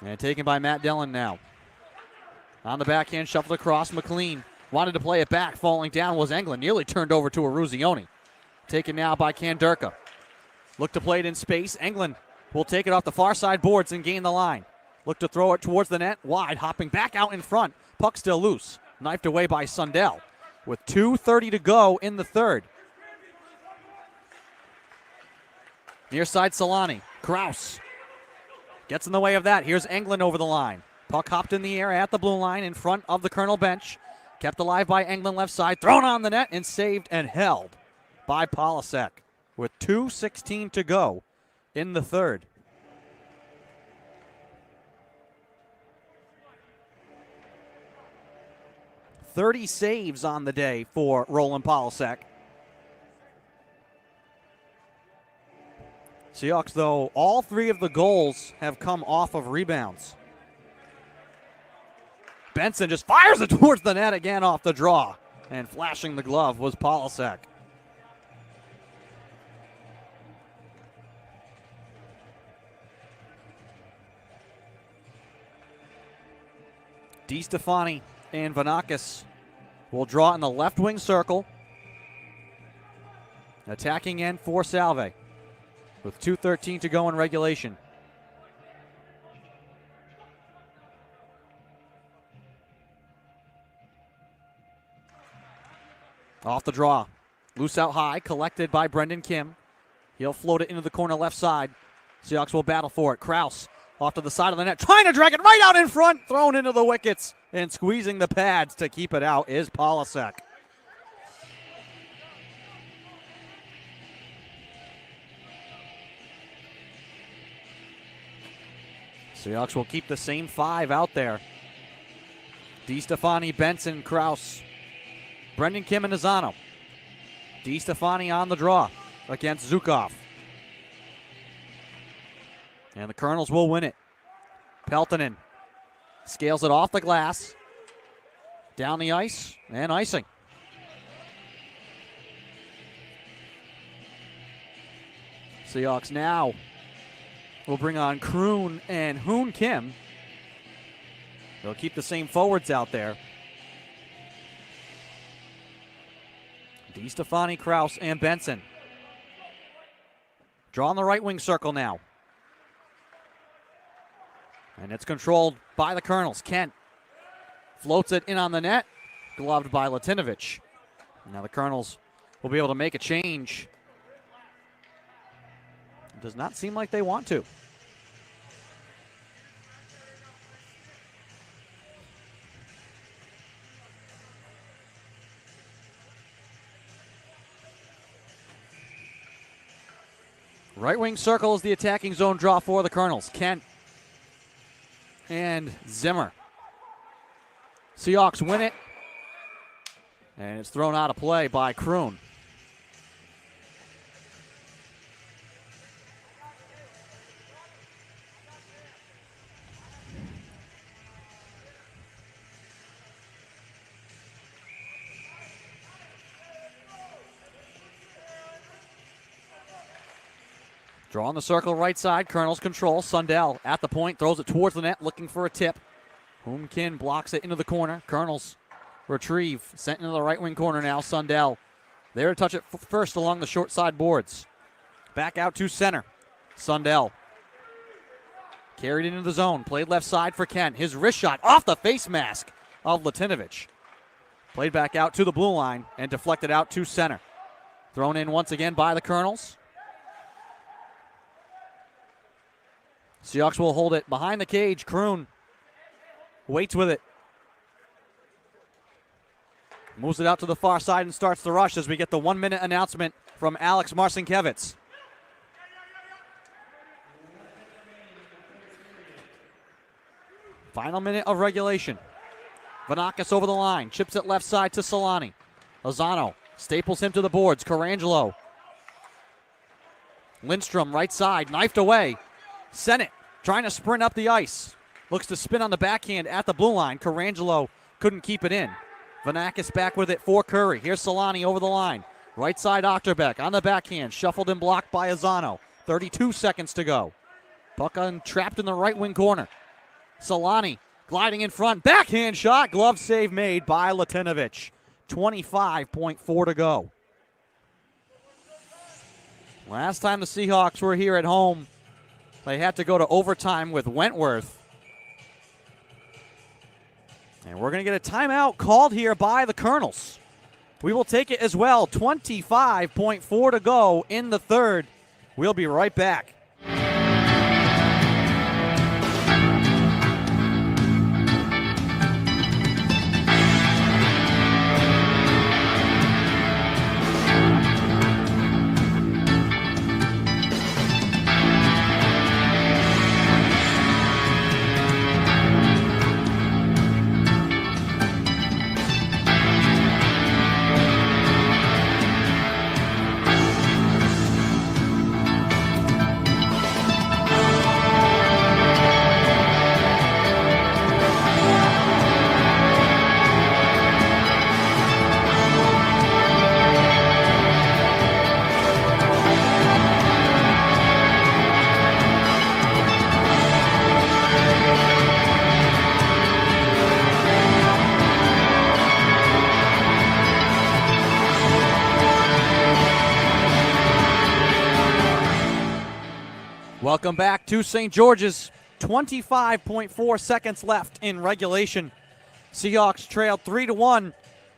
and taken by Matt Dillon now. On the backhand, shuffled across. McLean wanted to play it back. Falling down was Englund. Nearly turned over to Eruzione. Taken now by Kanderka. Look to play it in space. Englund will take it off the far side boards and gain the line. Look to throw it towards the net. Wide, hopping back out in front. Puck still loose. Knifed away by Sundell with 2:30 to go in the third. Near side Solani. Kraus gets in the way of that. Here's Englund over the line. Puck hopped in the air at the blue line in front of the Colonel bench. Kept alive by Englund left side. Thrown on the net and saved and held by Polasek with 2:16 to go in the third. .30 saves on the day for Roland Polasek. Seahawks, though, all three of the goals have come off of rebounds. Benson just fires it towards the net again off the draw. And flashing the glove was Polasek. DiStefani and Vanakis will draw in the left wing circle. Attacking end for Salve with 2:13 to go in regulation. Off the draw. Loose out high, collected by Brendan Kim. He'll float it into the corner left side. Seahawks will battle for it. Kraus off to the side of the net, trying to drag it right out in front, thrown into the wickets, and squeezing the pads to keep it out is Polasek. Seahawks will keep the same 5 out there. DiStefani, Benson, Kraus, Brendan Kim, and Azano. DiStefani on the draw against Zukov. And the Colonels will win it. Peltonen scales it off the glass, down the ice, and icing. Seahawks now will bring on Kroon and Hoon Kim. They'll keep the same forwards out there. DiStefani, Kraus, and Benson. Draw in the right wing circle now. And it's controlled by the Colonels. Kent floats it in on the net, gloved by Latinovich. Now the Colonels will be able to make a change. It does not seem like they want to. Right wing circle is the attacking zone draw for the Colonels. Kent and Zimmer. Seahawks win it. And it's thrown out of play by Kroon. Draw in the circle right side. Colonels control. Sundell at the point. Throws it towards the net. Looking for a tip. Hoomkin blocks it into the corner. Colonels retrieve. Sent into the right wing corner now. Sundell there to touch it first along the short side boards. Back out to center. Sundell carried into the zone. Played left side for Kent. His wrist shot off the face mask of Latinovich. Played back out to the blue line and deflected out to center. Thrown in once again by the Colonels. Seahawks will hold it behind the cage. Kroon waits with it. Moves it out to the far side and starts the rush as we get the 1 minute announcement from Alex Marcinkiewicz. Final minute of regulation. Vanakis over the line. Chips it left side to Solani. Lozano staples him to the boards. Carangelo. Lindstrom right side. Knifed away. Sennett trying to sprint up the ice. Looks to spin on the backhand at the blue line. Carangelo couldn't keep it in. Vanakis back with it for Curry. Here's Solani over the line. Right side Ochterbeck on the backhand. Shuffled and blocked by Azano. 32 seconds to go. Puck trapped in the right wing corner. Solani gliding in front. Backhand shot. Glove save made by Latinovich. 25.4 to go. Last time the Seahawks were here at home, they had to go to overtime with Wentworth. And we're going to get a timeout called here by the Colonels. We will take it as well. 25.4 to go in the third. We'll be right back. Welcome back to St. George's. 25.4 seconds left in regulation. Seahawks trailed 3-1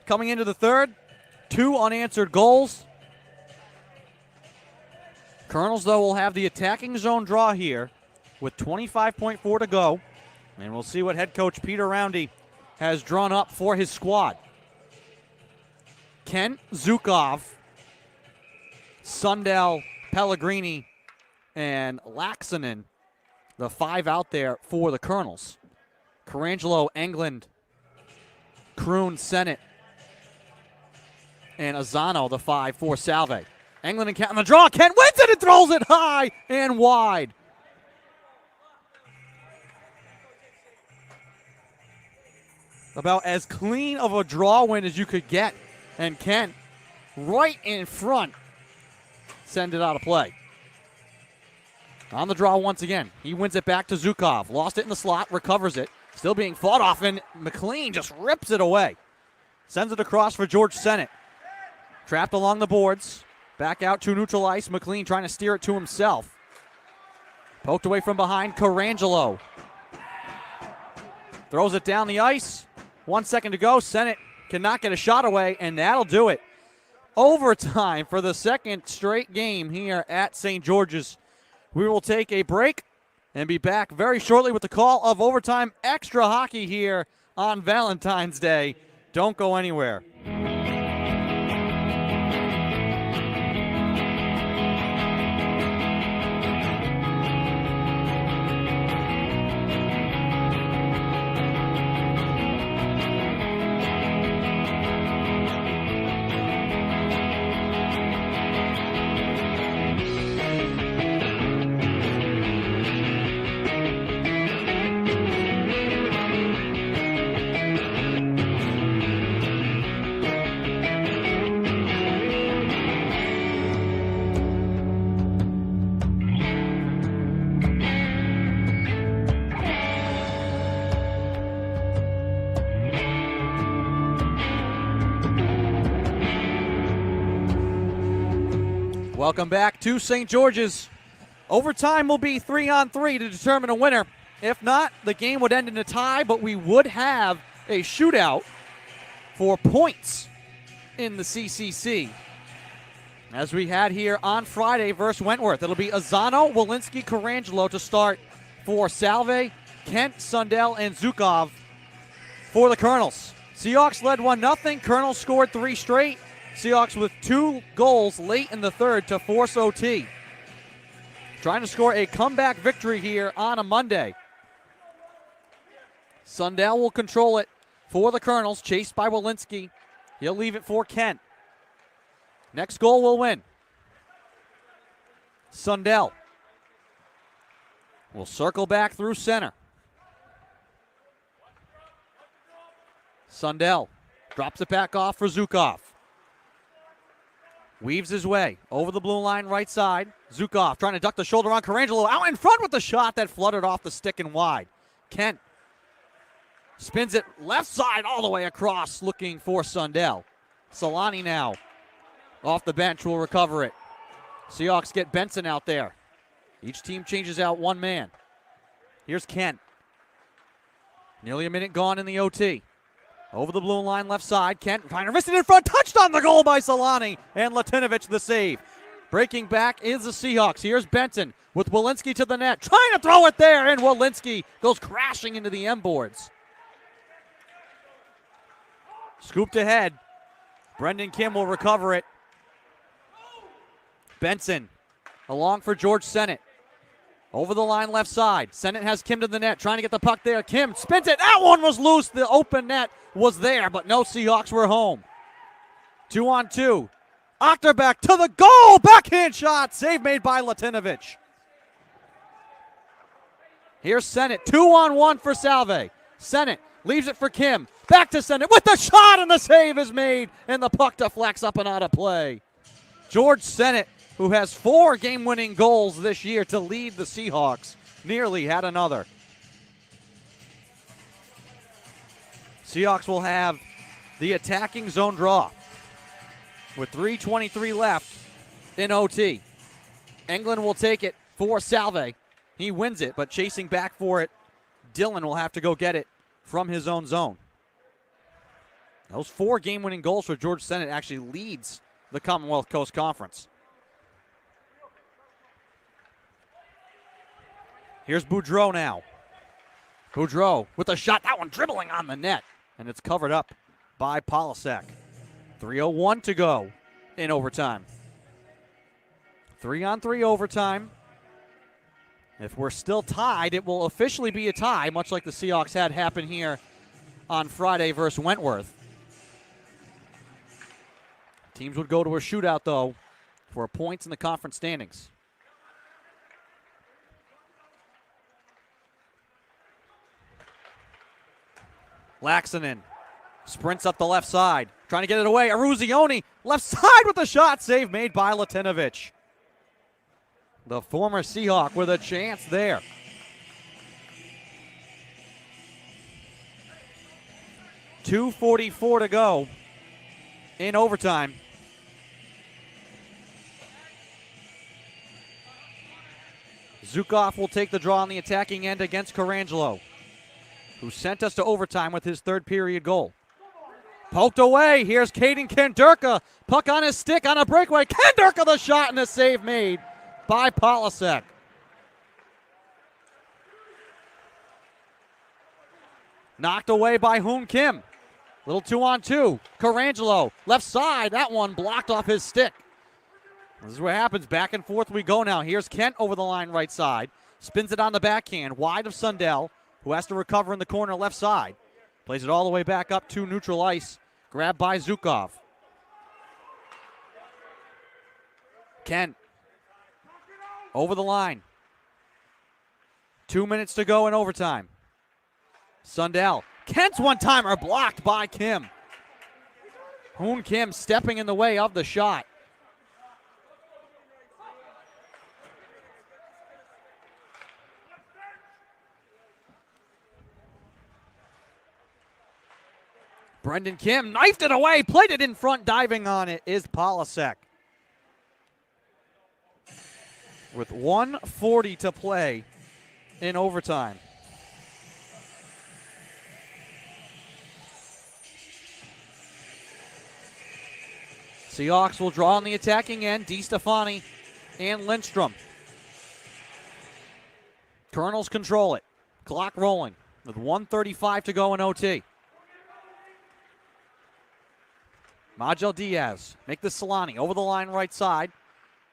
coming into the third. 2 unanswered goals. Colonels, though, will have the attacking zone draw here with 25.4 to go. And we'll see what head coach Peter Roundy has drawn up for his squad. Kent, Zukov, Sundell, Pellegrini, and Laxonen, the 5 out there for the Colonels. Carangelo, England, Kroon, Sennett, and Azano, the 5 for Salve. England and Kent on the draw. Kent wins it and throws it high and wide. About as clean of a draw win as you could get. And Kent, right in front, send it out of play. On the draw once again. He wins it back to Zukov. Lost it in the slot, recovers it. Still being fought off, and McLean just rips it away. Sends it across for George Sennett. Trapped along the boards. Back out to neutral ice. McLean trying to steer it to himself. Poked away from behind. Carangelo throws it down the ice. 1 second to go. Sennett cannot get a shot away, and that'll do it. Overtime for the second straight game here at St. George's. We will take a break and be back very shortly with the call of overtime extra hockey here on Valentine's Day. Don't go anywhere. Welcome back to St. George's. Overtime will be 3-on-3 to determine a winner. If not, the game would end in a tie, but we would have a shootout for points in the CCC. As we had here on Friday versus Wentworth. It'll be Azano, Walensky, Carangelo to start for Salve, Kent, Sundell, and Zukov for the Colonels. Seahawks led 1-0. Colonels scored 3 straight. Seahawks with 2 goals late in the third to force OT. Trying to score a comeback victory here on a Monday. Sundell will control it for the Colonels, chased by Walensky. He'll leave it for Kent. Next goal will win. Sundell will circle back through center. Sundell drops it back off for Zukov. Weaves his way over the blue line right side. Zukov trying to duck the shoulder on Carangelo. Out in front with the shot that fluttered off the stick and wide. Kent spins it left side all the way across looking for Sundell. Solani now off the bench will recover it. Seahawks get Benson out there. Each team changes out one man. Here's Kent. Nearly a minute gone in the OT. Over the blue line left side. Kent trying to wrist it in front. Touched on the goal by Solani. And Latinovich the save. Breaking back is the Seahawks. Here's Benson with Walensky to the net. Trying to throw it there. And Walensky goes crashing into the M boards. Scooped ahead. Brendan Kim will recover it. Benson along for George Sennett. Over the line left side. Sennett has Kim to the net. Trying to get the puck there. Kim spins it. That one was loose. The open net was there, but no Seahawks were home. 2-on-2. Achterbeck to the goal. Backhand shot. Save made by Latinovich. Here's Sennett. 2-on-1 for Salve. Sennett leaves it for Kim. Back to Sennett with the shot, and the save is made, and the puck deflects up and out of play. George Sennett, who has 4 game-winning goals this year to lead the Seahawks, nearly had another. Seahawks will have the attacking zone draw with 3:23 left in OT. England will take it for Salve. He wins it, but chasing back for it, Dillon will have to go get it from his own zone. Those 4 game-winning goals for George Sennett actually leads the Commonwealth Coast Conference. Here's Boudreau now. Boudreau with a shot. That one dribbling on the net. And it's covered up by Polasek. 3:01 to go in overtime. 3-on-3 overtime. If we're still tied, it will officially be a tie, much like the Seahawks had happen here on Friday versus Wentworth. Teams would go to a shootout, though, for points in the conference standings. Laxonen sprints up the left side, trying to get it away. Aruzioni, left side with the shot. Save made by Latinovich. The former Seahawk with a chance there. .244 to go in overtime. Zukov will take the draw on the attacking end against Carangelo, who sent us to overtime with his third period goal. Poked away. Here's Caden Kanderka. Puck on his stick on a breakaway. Kanderka the shot and a save made by Polasek. Knocked away by Hoon Kim. Little 2-on-2. Carangelo, left side. That one blocked off his stick. This is what happens. Back and forth we go now. Here's Kent over the line right side. Spins it on the backhand. Wide of Sundell, who has to recover in the corner left side. Plays it all the way back up to neutral ice. Grabbed by Zukov. Kent over the line. 2 minutes to go in overtime. Sundell. Kent's one-timer blocked by Kim. Hoon Kim stepping in the way of the shot. Brendan Kim knifed it away, played it in front, diving on it is Polasek. With 1:40 to play in overtime. Seahawks will draw on the attacking end, DiStefani and Lindstrom. Colonels control it. Clock rolling with 1:35 to go in OT. Majel Diaz, make this Solani over the line right side.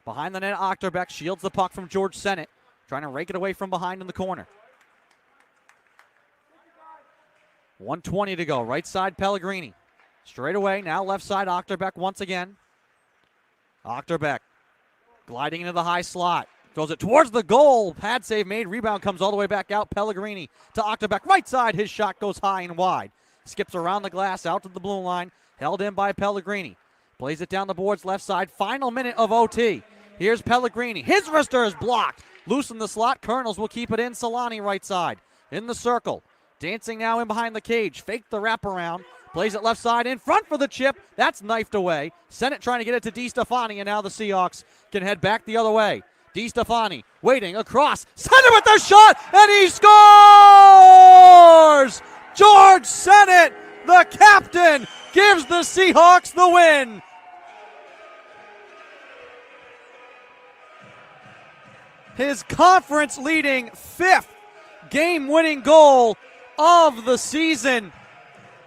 Behind the net, Ochterbeck shields the puck from George Sennett, trying to rake it away from behind in the corner. 1:20 to go, right side Pellegrini. Straight away, now left side Ochterbeck once again. Ochterbeck gliding into the high slot. Throws it towards the goal. Pad save made. Rebound comes all the way back out. Pellegrini to Ochterbeck. Right side. His shot goes high and wide. Skips around the glass out to the blue line. Held in by Pellegrini. Plays it down the boards left side. Final minute of OT. Here's Pellegrini. His wrister is blocked. Loose in the slot. Colonels will keep it in. Solani right side. In the circle. Dancing now in behind the cage. Faked the wraparound. Plays it left side in front for the chip. That's knifed away. Sennett trying to get it to DiStefani, and now the Seahawks can head back the other way. DiStefani waiting across. Sennett with the shot, and he scores! George Sennett, the captain, gives the Seahawks the win. His conference-leading 5th game-winning goal of the season.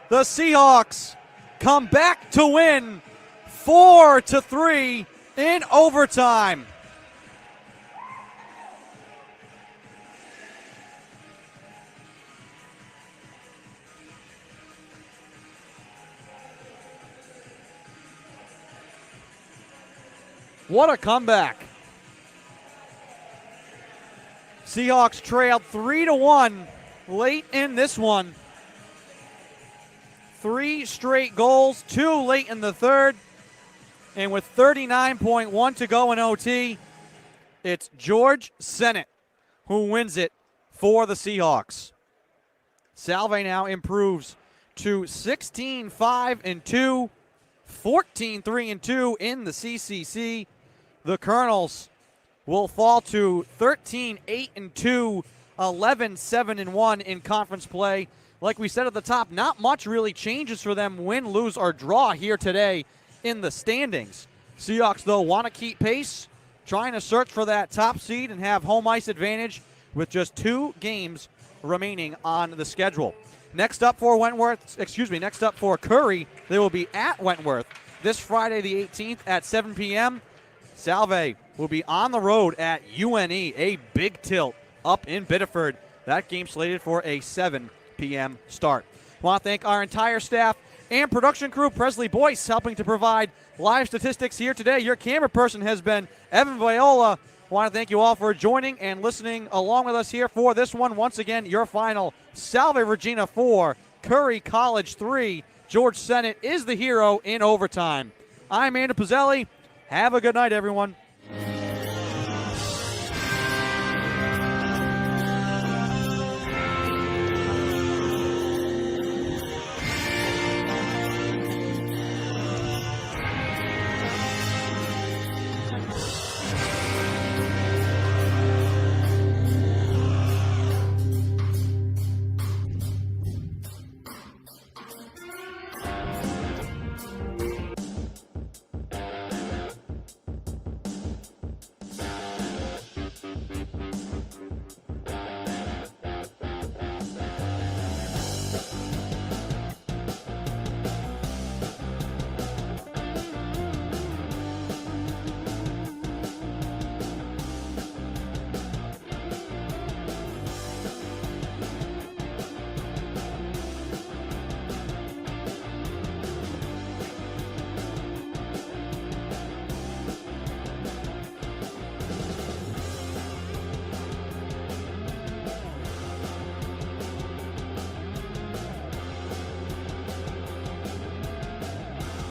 The Seahawks come back to win 4-3 in overtime. What a comeback. Seahawks trailed 3-1 late in this one. 3 straight goals, 2 late in the third. And with 39.1 to go in OT, it's George Sennett who wins it for the Seahawks. Salve now improves to 16-5-2, 14-3-2 in the CCC. The Colonels will fall to 13-8-2, 11-7-1 in conference play. like we said at the top, not much really changes for them win, lose, or draw here today in the standings. Seahawks, though, want to keep pace, trying to search for that top seed and have home ice advantage with just 2 games remaining on the schedule. Next up for Curry, they will be at Wentworth this Friday the 18th at 7 p.m. Salve will be on the road at UNE, a big tilt up in Biddeford. That game slated for a 7 p.m. start. I want to thank our entire staff and production crew, Presley Boyce, helping to provide live statistics here today. Your camera person has been Evan Viola. I want to thank you all for joining and listening along with us here for this one. Once again, your final Salve Regina 4, Curry College 3. George Sennett is the hero in overtime. I'm Andy Pizzelli. Have a good night, everyone.